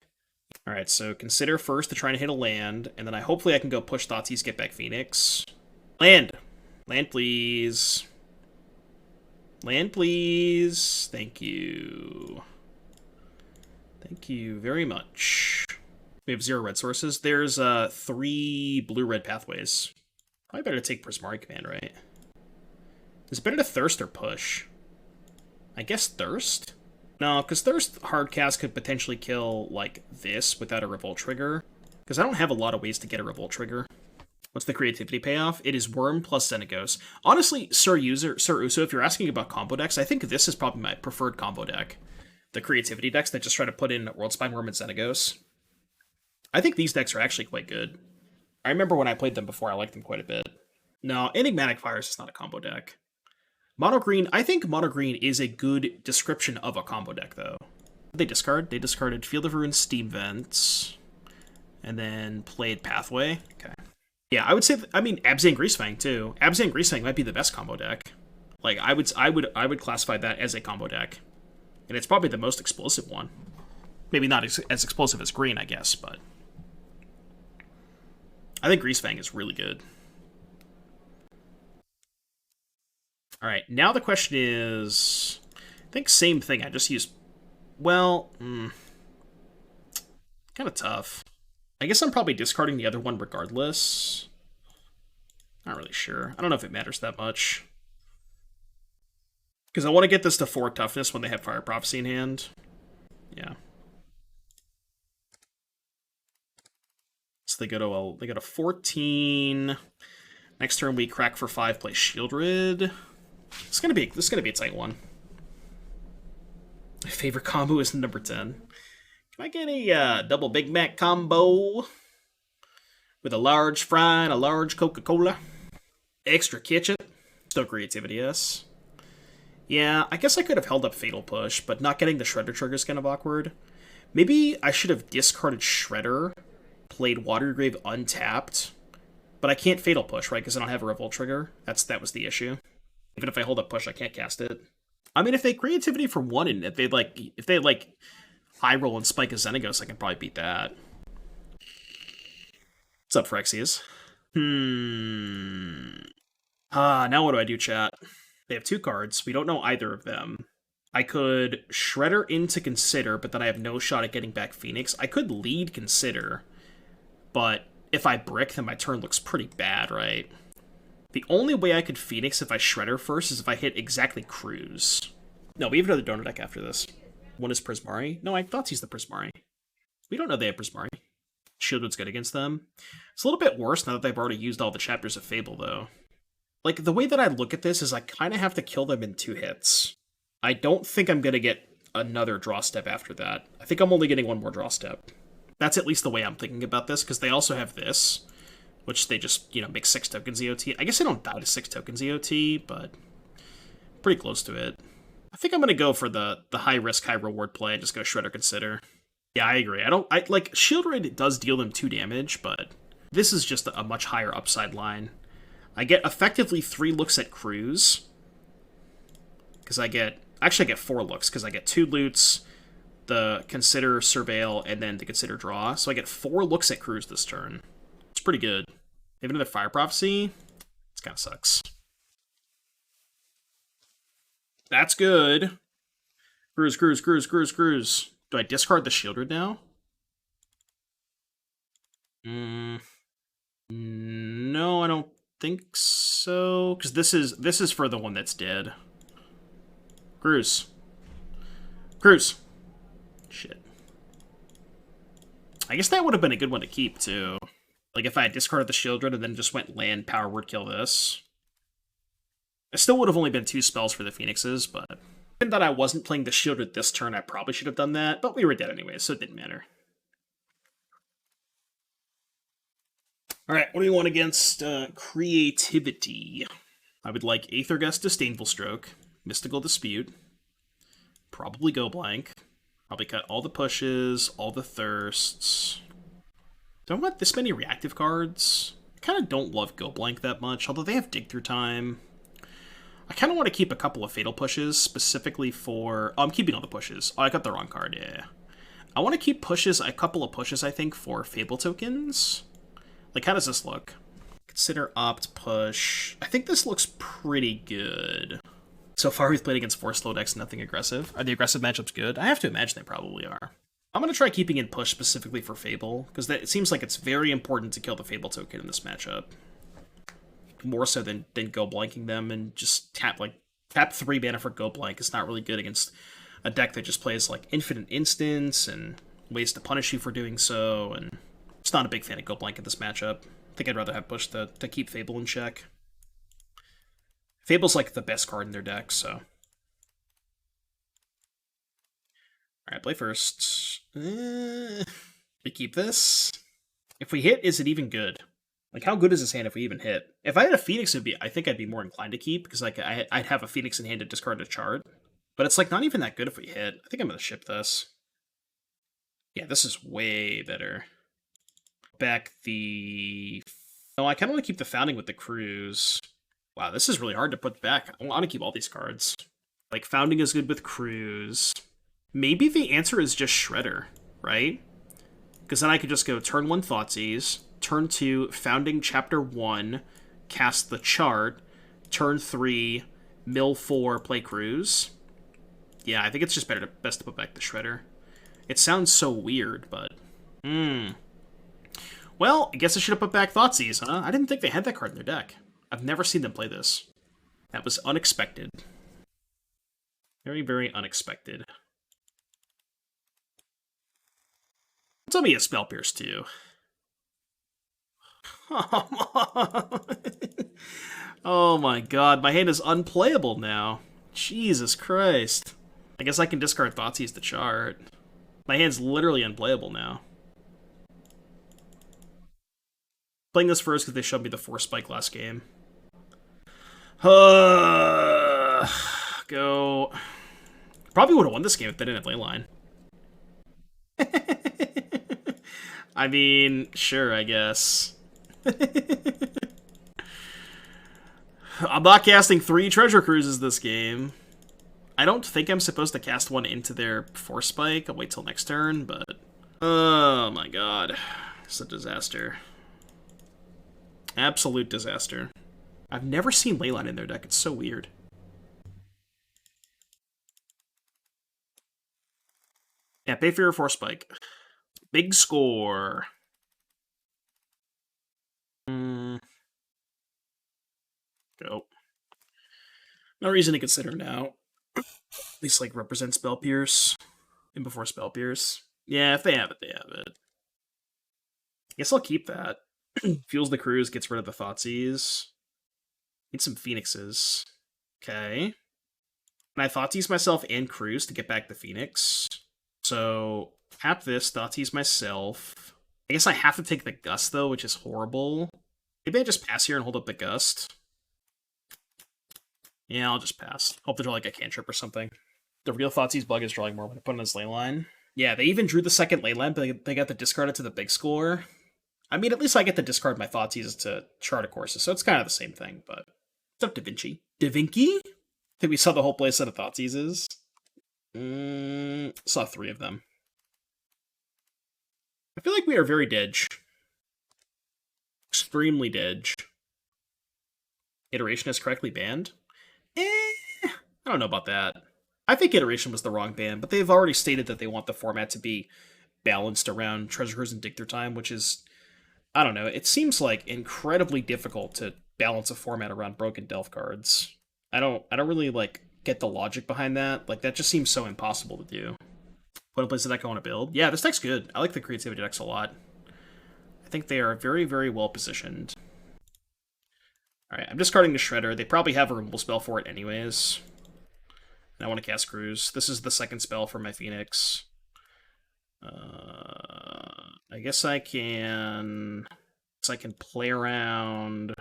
Alright, so consider first to try and hit a land, and then hopefully I can go push Thoughtseize, get back Phoenix. Land! Land, please. Land, please. Thank you. Thank you very much. We have 0 red sources. There's 3 blue-red pathways. Probably better to take Prismari Command, right? Is it better to Thirst or Push? I guess Thirst? No, because Thirst hardcast could potentially kill, like, this without a Revolt trigger. Because I don't have a lot of ways to get a Revolt trigger. What's the creativity payoff? It is Worm plus Xenagos. Honestly, Sir Uso, if you're asking about combo decks, I think this is probably my preferred combo deck. The creativity decks that just try to put in Worldspine Worm and Xenagos. I think these decks are actually quite good. I remember when I played them before, I liked them quite a bit. No, Enigmatic Fires is not a combo deck. Mono Green, I think Mono Green is a good description of a combo deck, though. They discard? They discarded Field of Ruin, Steam Vents, and then played Pathway. Okay. Yeah, I would say, I mean, Abzan Greasefang, too. Abzan Greasefang might be the best combo deck. Like, I would classify that as a combo deck. And it's probably the most explosive one. Maybe not as explosive as Green, I guess, but I think Greasefang is really good. Alright, now the question is... I think same thing, I just used... Well, kind of tough. I guess I'm probably discarding the other one regardless. Not really sure. I don't know if it matters that much. Because I want to get this to 4 toughness when they have Fire Prophecy in hand. Yeah. So they go to 14. Next turn we crack for 5, play Sheoldred. This is gonna be a tight one. My favorite combo is number 10. Can I get a double Big Mac combo with a large fry and a large Coca-Cola? Extra kitchen. Still creativity, yes. Yeah, I guess I could have held up Fatal Push, but not getting the Shredder trigger is kind of awkward. Maybe I should have discarded Shredder, played Watery Grave untapped, but I can't Fatal Push, right? Because I don't have a Revolt trigger. That was the issue. Even if I hold up Push, I can't cast it. I mean, if they creativity for 1 and if they high roll and spike a Xenagos, I can probably beat that. What's up, Phyrexia? Now what do I do, chat? They have 2 cards. We don't know either of them. I could Shredder into Consider, but then I have no shot at getting back Phoenix. I could lead Consider, but if I brick, then my turn looks pretty bad, right? The only way I could Phoenix if I Shredder first is if I hit exactly Cruise. No, we have another Dono deck after this. One is Prismari. No, I thought he's the Prismari. We don't know they have Prismari. Sheoldred's good against them. It's a little bit worse now that they've already used all the chapters of Fable, though. Like, the way that I look at this is I kind of have to kill them in 2 hits. I don't think I'm going to get another draw step after that. I think I'm only getting 1 more draw step. That's at least the way I'm thinking about this, because they also have this, which they just, make 6 tokens EOT. I guess they don't die to 6 tokens EOT, but pretty close to it. I think I'm going to go for the high-risk, high-reward play and just go Shredder Consider. Yeah, I agree. Sheoldred does deal them 2 damage, but this is just a much higher upside line. I get effectively 3 looks at Cruise. Because I get 4 looks, because I get 2 loots, the Consider, Surveil, and then the Consider Draw. So I get 4 looks at Cruise this turn. It's pretty good. They have another Fire Prophecy. This kind of sucks. That's good. Cruise. Do I discard the Sheoldred now? No, I don't think so. Because this is for the one that's dead. Cruise. Shit. I guess that would have been a good one to keep, too. Like, if I had discarded the Sheoldred and then just went land, power word, kill this. It still would have only been 2 spells for the Phoenixes, but given that I wasn't playing the Sheoldred this turn, I probably should have done that, but we were dead anyway, so it didn't matter. Alright, what do we want against creativity? I would like Aether Gust, Disdainful Stroke, Mystical Dispute, probably Go Blank, probably cut all the pushes, all the thirsts. Don't want this many reactive cards. I kind of don't love Go Blank that much, although they have Dig Through Time. I kind of want to keep a couple of Fatal Pushes, specifically for... Oh, I'm keeping all the pushes. Oh, I got the wrong card, yeah. I want to keep a couple of pushes, I think, for Fable tokens. Like, how does this look? Consider Opt Push. I think this looks pretty good. So far, we've played against 4 slow decks, nothing aggressive. Are the aggressive matchups good? I have to imagine they probably are. I'm going to try keeping in Push specifically for Fable, because it seems like it's very important to kill the Fable token in this matchup. More so than Go Blanking them and just tap 3 mana for Go Blank. It's not really good against a deck that just plays like Infinite Instants and ways to punish you for doing so, and just not a big fan of Go Blank in this matchup. I think I'd rather have Push to keep Fable in check. Fable's like the best card in their deck, so. Alright, play first. We keep this. If we hit, is it even good? Like, how good is this hand if we even hit? If I had a Phoenix, I think I'd be more inclined to keep, because like I'd have a Phoenix in hand to discard a chart. But it's like not even that good if we hit. I think I'm going to ship this. Yeah, this is way better. Back the... No, I kind of want to keep the Founding with the Cruise. Wow, this is really hard to put back. I want to keep all these cards. Like, Founding is good with Cruise. Maybe the answer is just Shredder, right? Because then I could just go turn 1 Thoughtseize, turn 2 Founding Chapter 1, cast the chart, turn 3 mill 4, play Cruise. Yeah, I think it's just best to put back the Shredder. It sounds so weird, but... Well, I guess I should have put back Thoughtseize, huh? I didn't think they had that card in their deck. I've never seen them play this. That was unexpected. Very, very unexpected. Tell me a Spell Pierce too. Oh my god, my hand is unplayable now. Jesus Christ. I guess I can discard Thoughtseize to chart. My hand's literally unplayable now. Playing this first because they shoved me the 4 spike last game. Go. Probably would have won this game if they didn't have Leyline. I mean, sure, I guess. I'm not casting 3 treasure cruises this game. I don't think I'm supposed to cast one into their 4 spike. I'll wait till next turn, but... Oh my god. It's a disaster. Absolute disaster. I've never seen Leyline in their deck. It's so weird. Yeah, pay for your 4 spike. Big score. Go. No reason to consider now. At least, like, represent Spell Pierce. And before Spell Pierce. Yeah, if they have it, they have it. I guess I'll keep that. Fuels the cruise, gets rid of the Thoughtseize. Need some Phoenixes. Okay. And I Thoughtseize myself and cruise to get back the Phoenix. So, tap this, Thoughtseize myself. I guess I have to take the Gust, though, which is horrible. Maybe I just pass here and hold up the Gust. Yeah, I'll just pass. Hope to draw like a cantrip or something. The real Thoughtseize bug is drawing more when I put in his Leyline. Yeah, they even drew the second Leyline, but they got to discard it to the big score. I mean, at least I get to discard my Thoughtseizes to Charter Courses, so it's kind of the same thing, but... What's up, Da Vinci? Da Vinci? I think we saw the whole play set of Thoughtseizes. Saw 3 of them. I feel like we are very Didge. Extremely Didge. Iteration is correctly banned? I don't know about that. I think Iteration was the wrong ban, but they've already stated that they want the format to be balanced around Treasure Cruise and Dig Through Time, which is, I don't know, it seems like incredibly difficult to balance a format around broken Delph cards. I don't really, like, get the logic behind that. Like, that just seems so impossible to do. What a place the deck I want to build? Yeah, this deck's good. I like the creativity decks a lot. I think they are very, very well positioned. Alright, I'm discarding the Shredder. They probably have a removal spell for it anyways. And I want to cast Cruise. This is the second spell for my Phoenix. I guess I can... play around...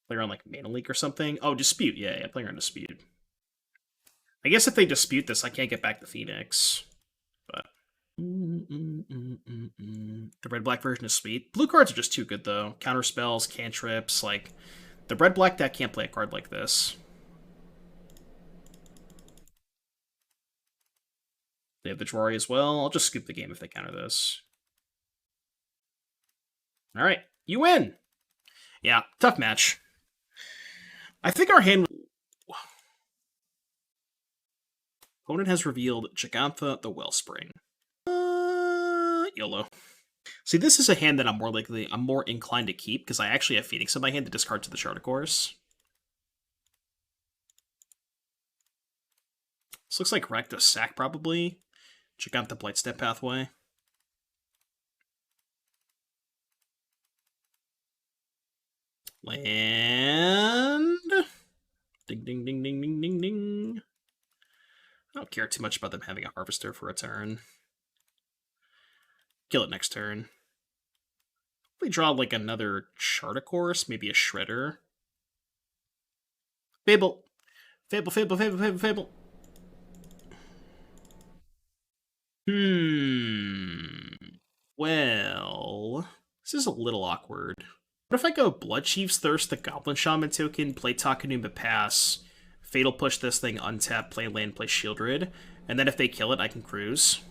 Play around, like, Mana Leak or something? Oh, Dispute. Yeah, play around Dispute. I guess if they dispute this, I can't get back the Phoenix. But... The red-black version is sweet. Blue cards are just too good, though. Counter spells, cantrips, like... The red-black deck can't play a card like this. They have the Jwari as well. I'll just scoop the game if they counter this. Alright, you win! Yeah, tough match. I think our hand... Opponent has revealed Jegantha the Wellspring. YOLO. See, this is a hand that I'm more inclined to keep, because I actually have Phoenix in my hand to discard to the Charter Course. This looks like Rakdos Sack, probably. Jegantha Blightstep Pathway. Land. Ding, ding, ding, ding, ding, ding, ding. I don't care too much about them having a Harvester for a turn. Kill it next turn. We draw like another Charter Course, maybe a Shredder. Fable. Fable, Fable, Fable, Fable, Fable. Well, this is a little awkward. What if I go Bloodchief's Thirst, the Goblin Shaman token, play Takenuma Pass, Fatal Push this thing, untap, play land, play Sheoldred, and then if they kill it, I can cruise?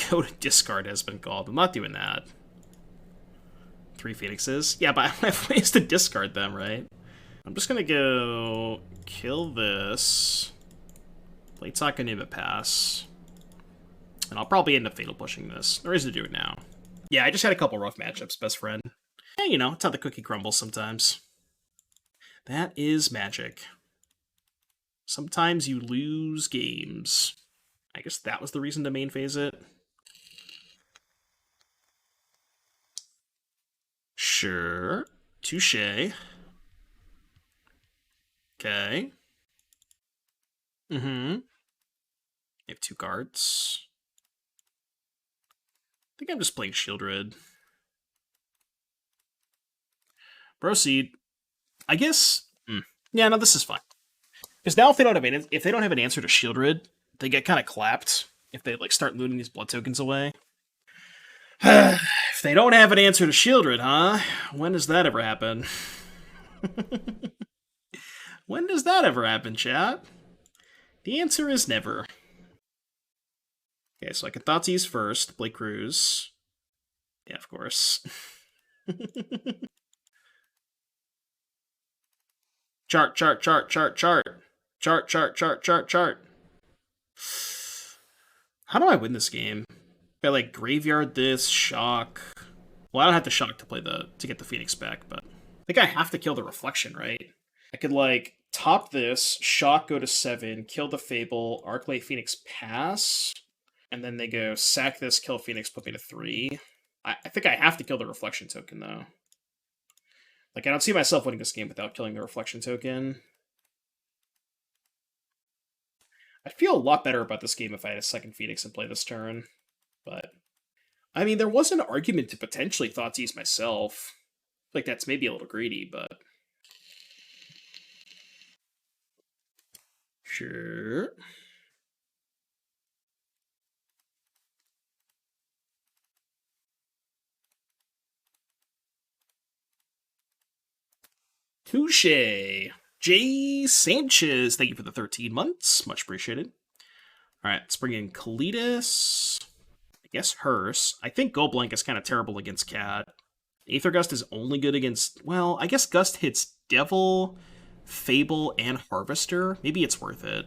Go to discard has been called. I'm not doing that. 3 Phoenixes? Yeah, but I have ways to discard them, right? I'm just gonna go kill this, play Takenuma Pass, and I'll probably end up Fatal Pushing this. There is to do it now. Yeah, I just had a couple rough matchups, best friend. Yeah, you know, it's how the cookie crumbles sometimes. That is magic. Sometimes you lose games. I guess that was the reason to main phase it. Sure. Touché. Okay. Mm-hmm. I have 2 cards. I think I'm just playing Sheoldred. Proceed. I guess. Yeah, no, this is fine. Because now if they don't have an answer to Sheoldred, they get kind of clapped if they like start looting these blood tokens away. If they don't have an answer to Sheoldred, huh? When does that ever happen? When does that ever happen, chat? The answer is never. Okay, so I can Thoughtseize first, Blake Cruz. Yeah, of course. Chart. How do I win this game? I like graveyard this, shock. Well, I don't have to shock to get the Phoenix back, but I think I have to kill the reflection, right? I could like top this, shock go to 7, kill the Fable, Arclight Phoenix pass, and then they go sack this, kill Phoenix, put me to 3. I think I have to kill the reflection token though. Like I don't see myself winning this game without killing the reflection token. I'd feel a lot better about this game if I had a second Phoenix and play this turn. But I mean, there was an argument to potentially Thoughtseize myself. Like that's maybe a little greedy, but sure. Touche. Jay Sanchez, thank you for the 13 months. Much appreciated. All right, let's bring in Kalitas. I guess Hearse. I think Go Blank is kind of terrible against Cat. Aether Gust is only good against... Well, I guess Gust hits Devil, Fable, and Harvester. Maybe it's worth it.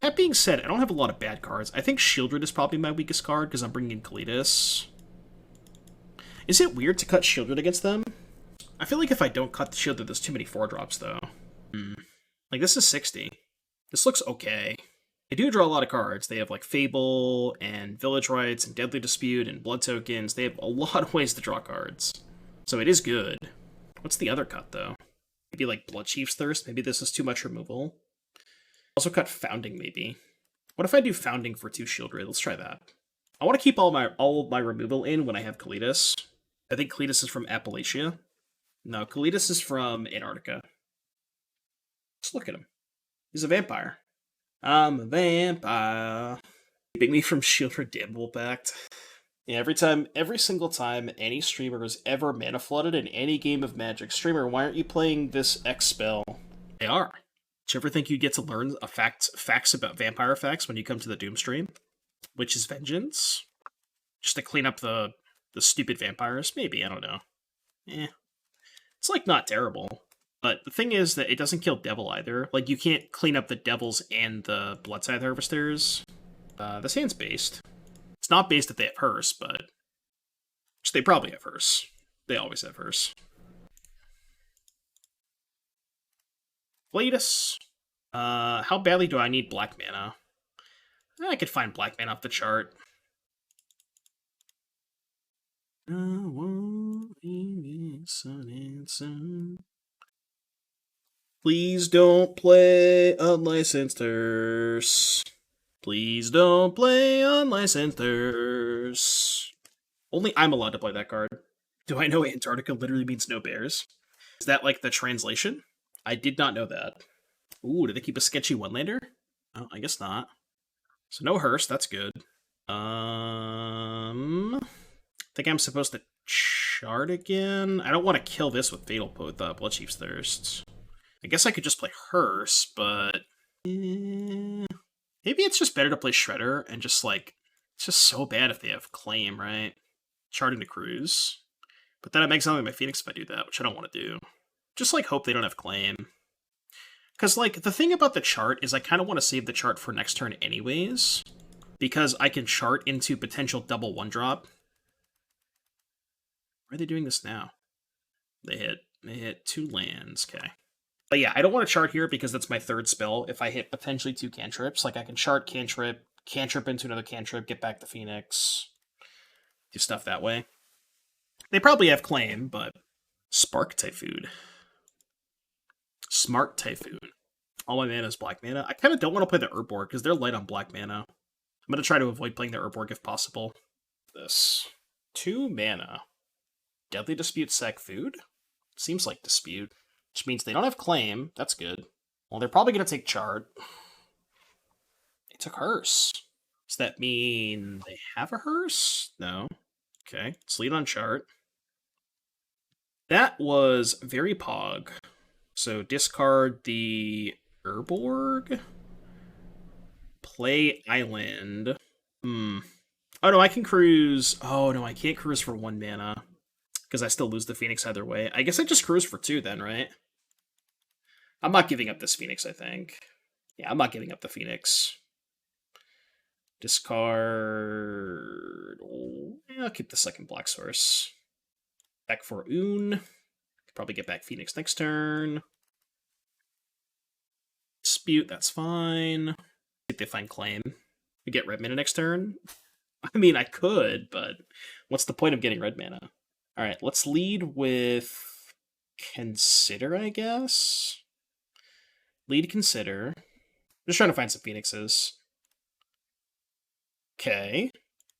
That being said, I don't have a lot of bad cards. I think Sheoldred is probably my weakest card because I'm bringing in Kalitas. Is it weird to cut Sheoldred against them? I feel like if I don't cut the Sheoldred, there's too many 4-drops, though. Like, this is 60. This looks okay. They do draw a lot of cards. They have, like, Fable, and Village Rites, and Deadly Dispute, and Blood Tokens. They have a lot of ways to draw cards. So it is good. What's the other cut, though? Maybe, like, Bloodchief's Thirst? Maybe this is too much removal. Also cut Founding, maybe. What if I do Founding for 2 Sheoldred? Let's try that. I want to keep all of my removal in when I have Kalitas. I think Kalitas is from Appalachia. No, Kalitas is from Antarctica. Just look at him. He's a vampire. I'm a vampire. Keeping me from Sheoldred Damnable Pact. Yeah, every single time any streamer has ever mana flooded in any game of Magic, streamer, why aren't you playing this X spell? They are. Do you ever think you'd get to learn facts about vampire facts when you come to the Doom stream? Witch's Vengeance? Just to clean up the stupid vampires? Maybe, I don't know. It's like not terrible. But the thing is that it doesn't kill Devil either. Like, you can't clean up the Devils and the Bloodscythe Harvesters. This hand's based. It's not based that they have Hearse, but... Which they probably have Hearse. They always have Hearse. Kalitas. How badly do I need black mana? I could find black mana off the chart. Please don't play unlicensed Hearse. Please don't play unlicensed Hearse. Only I'm allowed to play that card. Do I know Antarctica literally means no bears? Is that like the translation? I did not know that. Ooh, did they keep a sketchy one-lander? Oh, I guess not. So no Hearse, that's good. I think I'm supposed to chart again. I don't want to kill this with Fatal with Bloodchief's Thirst. I guess I could just play Hearse, but... maybe it's just better to play Shredder and just, like... It's just so bad if they have Claim, right? Charting to Cruise. But then I'm exiling my Phoenix if I do that, which I don't want to do. Just, like, hope they don't have Claim. Because, like, the thing about the chart is I kind of want to save the chart for next turn anyways. Because I can chart into potential double 1-drop. Why are they doing this now? They hit 2 lands, okay. But yeah, I don't want to chart here because that's my third spell. If I hit potentially 2 cantrips, like I can chart cantrip, cantrip into another cantrip, get back the Phoenix, do stuff that way. They probably have claim, but Spark Typhoon. Smart Typhoon. All my mana is black mana. I kind of don't want to play the Urborg because they're light on black mana. I'm going to try to avoid playing the Urborg if possible. This. 2 mana. Deadly Dispute sack food? Seems like Dispute. Which means they don't have claim. That's good. Well, they're probably going to take chart. They took hearse. Does that mean they have a hearse? No. Okay. Let's lead on chart. That was very pog. So discard the Urborg. Play island. Oh no, I can cruise. Oh no, I can't cruise for 1 mana. Because I still lose the Phoenix either way. I guess I just cruise for 2 then, right? I'm not giving up this Phoenix, I think. Yeah, I'm not giving up the Phoenix. Discard... Oh, yeah, I'll keep the second black source. Back for Could probably get back Phoenix next turn. Dispute, that's fine. See if they find claim. We get red mana next turn. I mean, I could, but what's the point of getting red mana? Alright, let's lead with Consider, I guess. Lead Consider. Just trying to find some Phoenixes. Okay.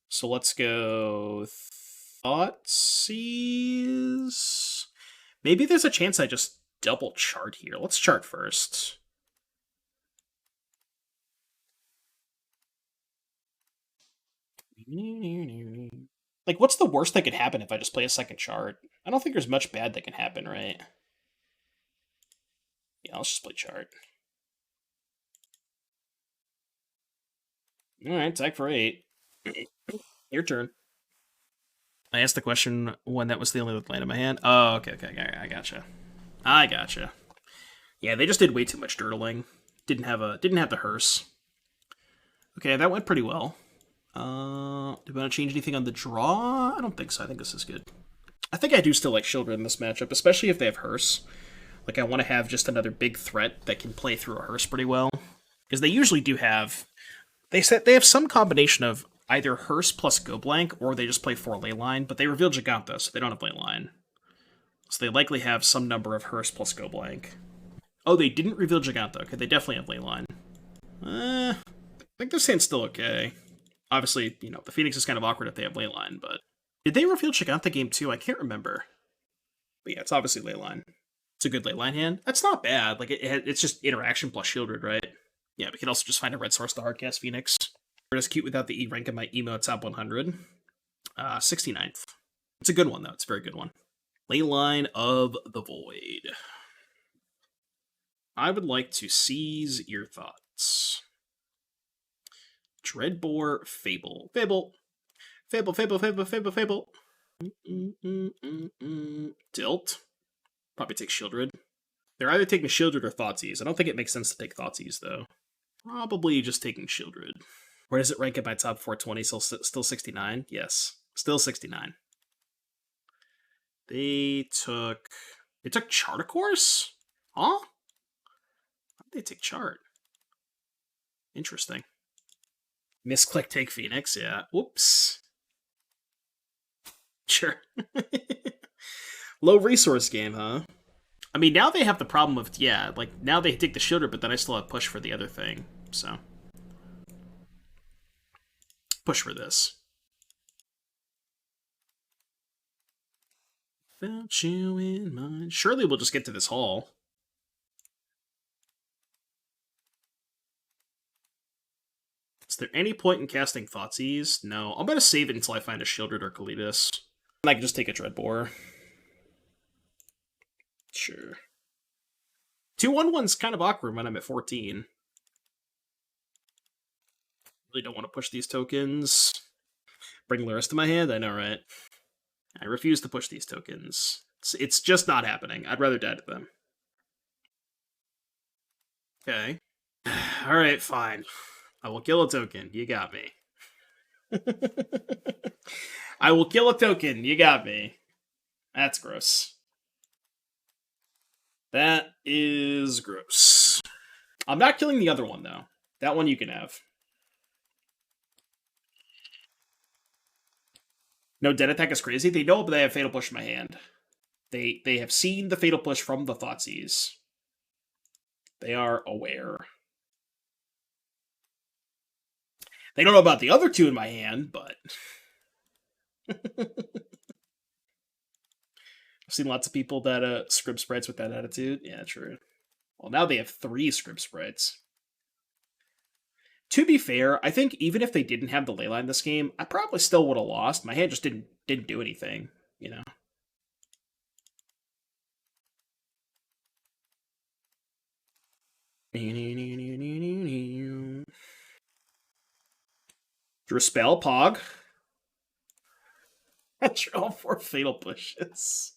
So let's go Thoughtseize. Maybe there's a chance I just double chart here. Let's chart first. Like, what's the worst that could happen if I just play a second chart? I don't think there's much bad that can happen, right? Yeah, let's just play chart. Alright, attack for 8. Your turn. I asked the question when that was the only land in my hand. Oh, okay, I gotcha. I gotcha. Yeah, they just did way too much dirtling. Didn't have the hearse. Okay, that went pretty well. Do we want to change anything on the draw? I don't think so. I think this is good. I think I do still like Sheoldred in this matchup, especially if they have hearse. Like, I want to have just another big threat that can play through a hearse pretty well. Because they usually do have... They have some combination of either hearse plus go blank, or they just play 4 Leyline, but they reveal Giganta, so they don't have Leyline. So they likely have some number of hearse plus go blank. Oh, they didn't reveal Giganta. Okay, they definitely have Leyline. I think this hand's still okay. Obviously, you know, the Phoenix is kind of awkward if they have Leyline, but... Did they reveal Giganta game 2? I can't remember. But yeah, it's obviously Leyline. It's a good Leyline hand. That's not bad. Like, it's just interaction plus Sheoldred, right? Yeah, we can also just find a red source to hardcast Phoenix. It's cute without the E rank in my emo top 100. 69th. It's a good one, though. It's a very good one. Leyline of the Void. I would like to seize your thoughts. Dreadbore Fable. Fable. Tilt. Probably take Sheoldred. They're either taking Sheoldred or Thoughtseize. I don't think it makes sense to take Thoughtseize, though. Probably just taking Sheoldred. Where does it rank at my top 420? Still 69? Yes. Still 69. They took Chart, of course? Huh? How did they take Chart? Interesting. Misclick, take Phoenix, yeah. Whoops. Sure. Low resource game, huh? I mean, now they have the problem of, yeah, like, now they take the Sheoldred, but then I still have push for the other thing, so. Push for this. Without you in mind. Surely we'll just get to this hall. Is there any point in casting Thoughtseize? No. I'm going to save it until I find a Sheoldred or Kalitas. And I can just take a Dreadbore. Sure. 2/1/1's kind of awkward when I'm at 14. Really don't want to push these tokens. Bring Luris to my hand? I know, right? I refuse to push these tokens. It's just not happening. I'd rather die to them. Okay. Alright, fine. I will kill a token. You got me. I will kill a token. You got me. That's gross. That is gross. I'm not killing the other one, though. That one you can have. No, Dead Attack is crazy. They know, but they have Fatal Push in my hand. They have seen the Fatal Push from the Thoughtseize. They are aware. They don't know about the other two in my hand, but... I've seen lots of people that script sprites with that attitude. Yeah, true. Well, now they have 3 script sprites. To be fair, I think even if they didn't have the Leyline this game, I probably still would have lost. My hand just didn't do anything, you know. Drew spell, Pog. Draw 4 Fatal Pushes.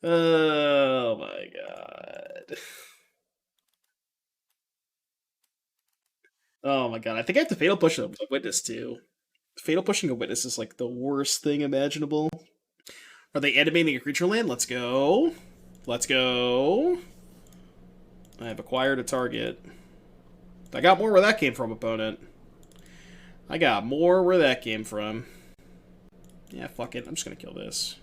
Oh my god. Oh my god, I think I have to Fatal Push a Witness too. Fatal Pushing a Witness is like the worst thing imaginable. Are they animating a creature land? Let's go. Let's go. I have acquired a target. I got more where that came from, opponent. I got more where that came from. Yeah, fuck it. I'm just gonna kill this.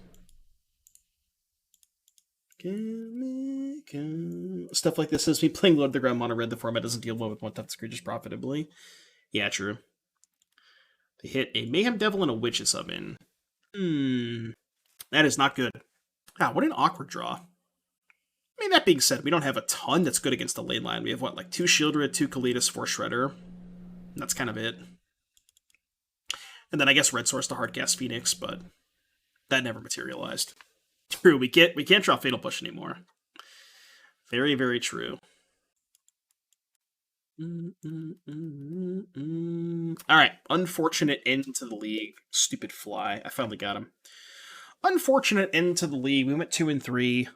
Stuff like this is me playing Lord of the Ground Mono Red. The format doesn't deal well with one tough creatures profitably. Yeah, true. They hit a Mayhem Devil and a Witch's Oven. That is not good. Ah, what an awkward draw. I mean, that being said, we don't have a ton that's good against the lane line. We have, what, like 2 Sheoldred, 2 Kalitas, 4 Shredder. And that's kind of it. And then I guess Red Source to Hardcast Phoenix, but that never materialized. True, we can't draw Fatal Push anymore. Very, very true. Alright, unfortunate end to the league. Stupid fly. I finally got him. Unfortunate end to the league. We went 2 and 3.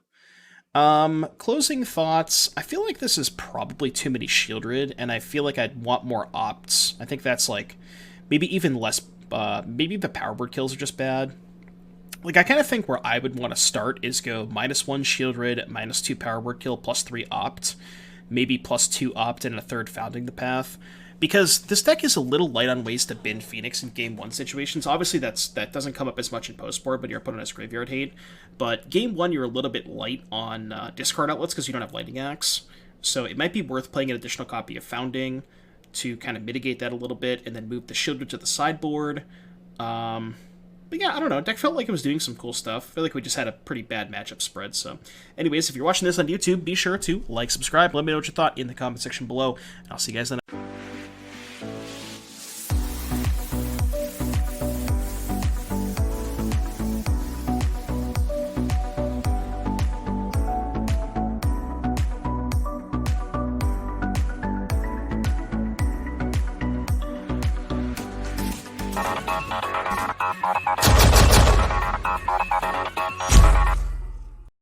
Closing thoughts. I feel like this is probably too many Sheoldred, and I feel like I'd want more opts. I think that's like maybe even less. Maybe the power word kills are just bad. Like, I kind of think where I would want to start is go -1 Sheoldred, -2 power word kill, +3 opt, maybe +2 opt and a 3rd founding the path. Because this deck is a little light on ways to bin Phoenix in Game 1 situations. Obviously, that doesn't come up as much in post-board, but your opponent has Graveyard Hate. But Game 1, you're a little bit light on discard outlets because you don't have Lightning Axe. So it might be worth playing an additional copy of Founding to kind of mitigate that a little bit, and then move the Sheoldred to the sideboard. But yeah, I don't know. Deck felt like it was doing some cool stuff. I feel like we just had a pretty bad matchup spread. So anyways, if you're watching this on YouTube, be sure to like, subscribe, let me know what you thought in the comment section below. And I'll see you guys then.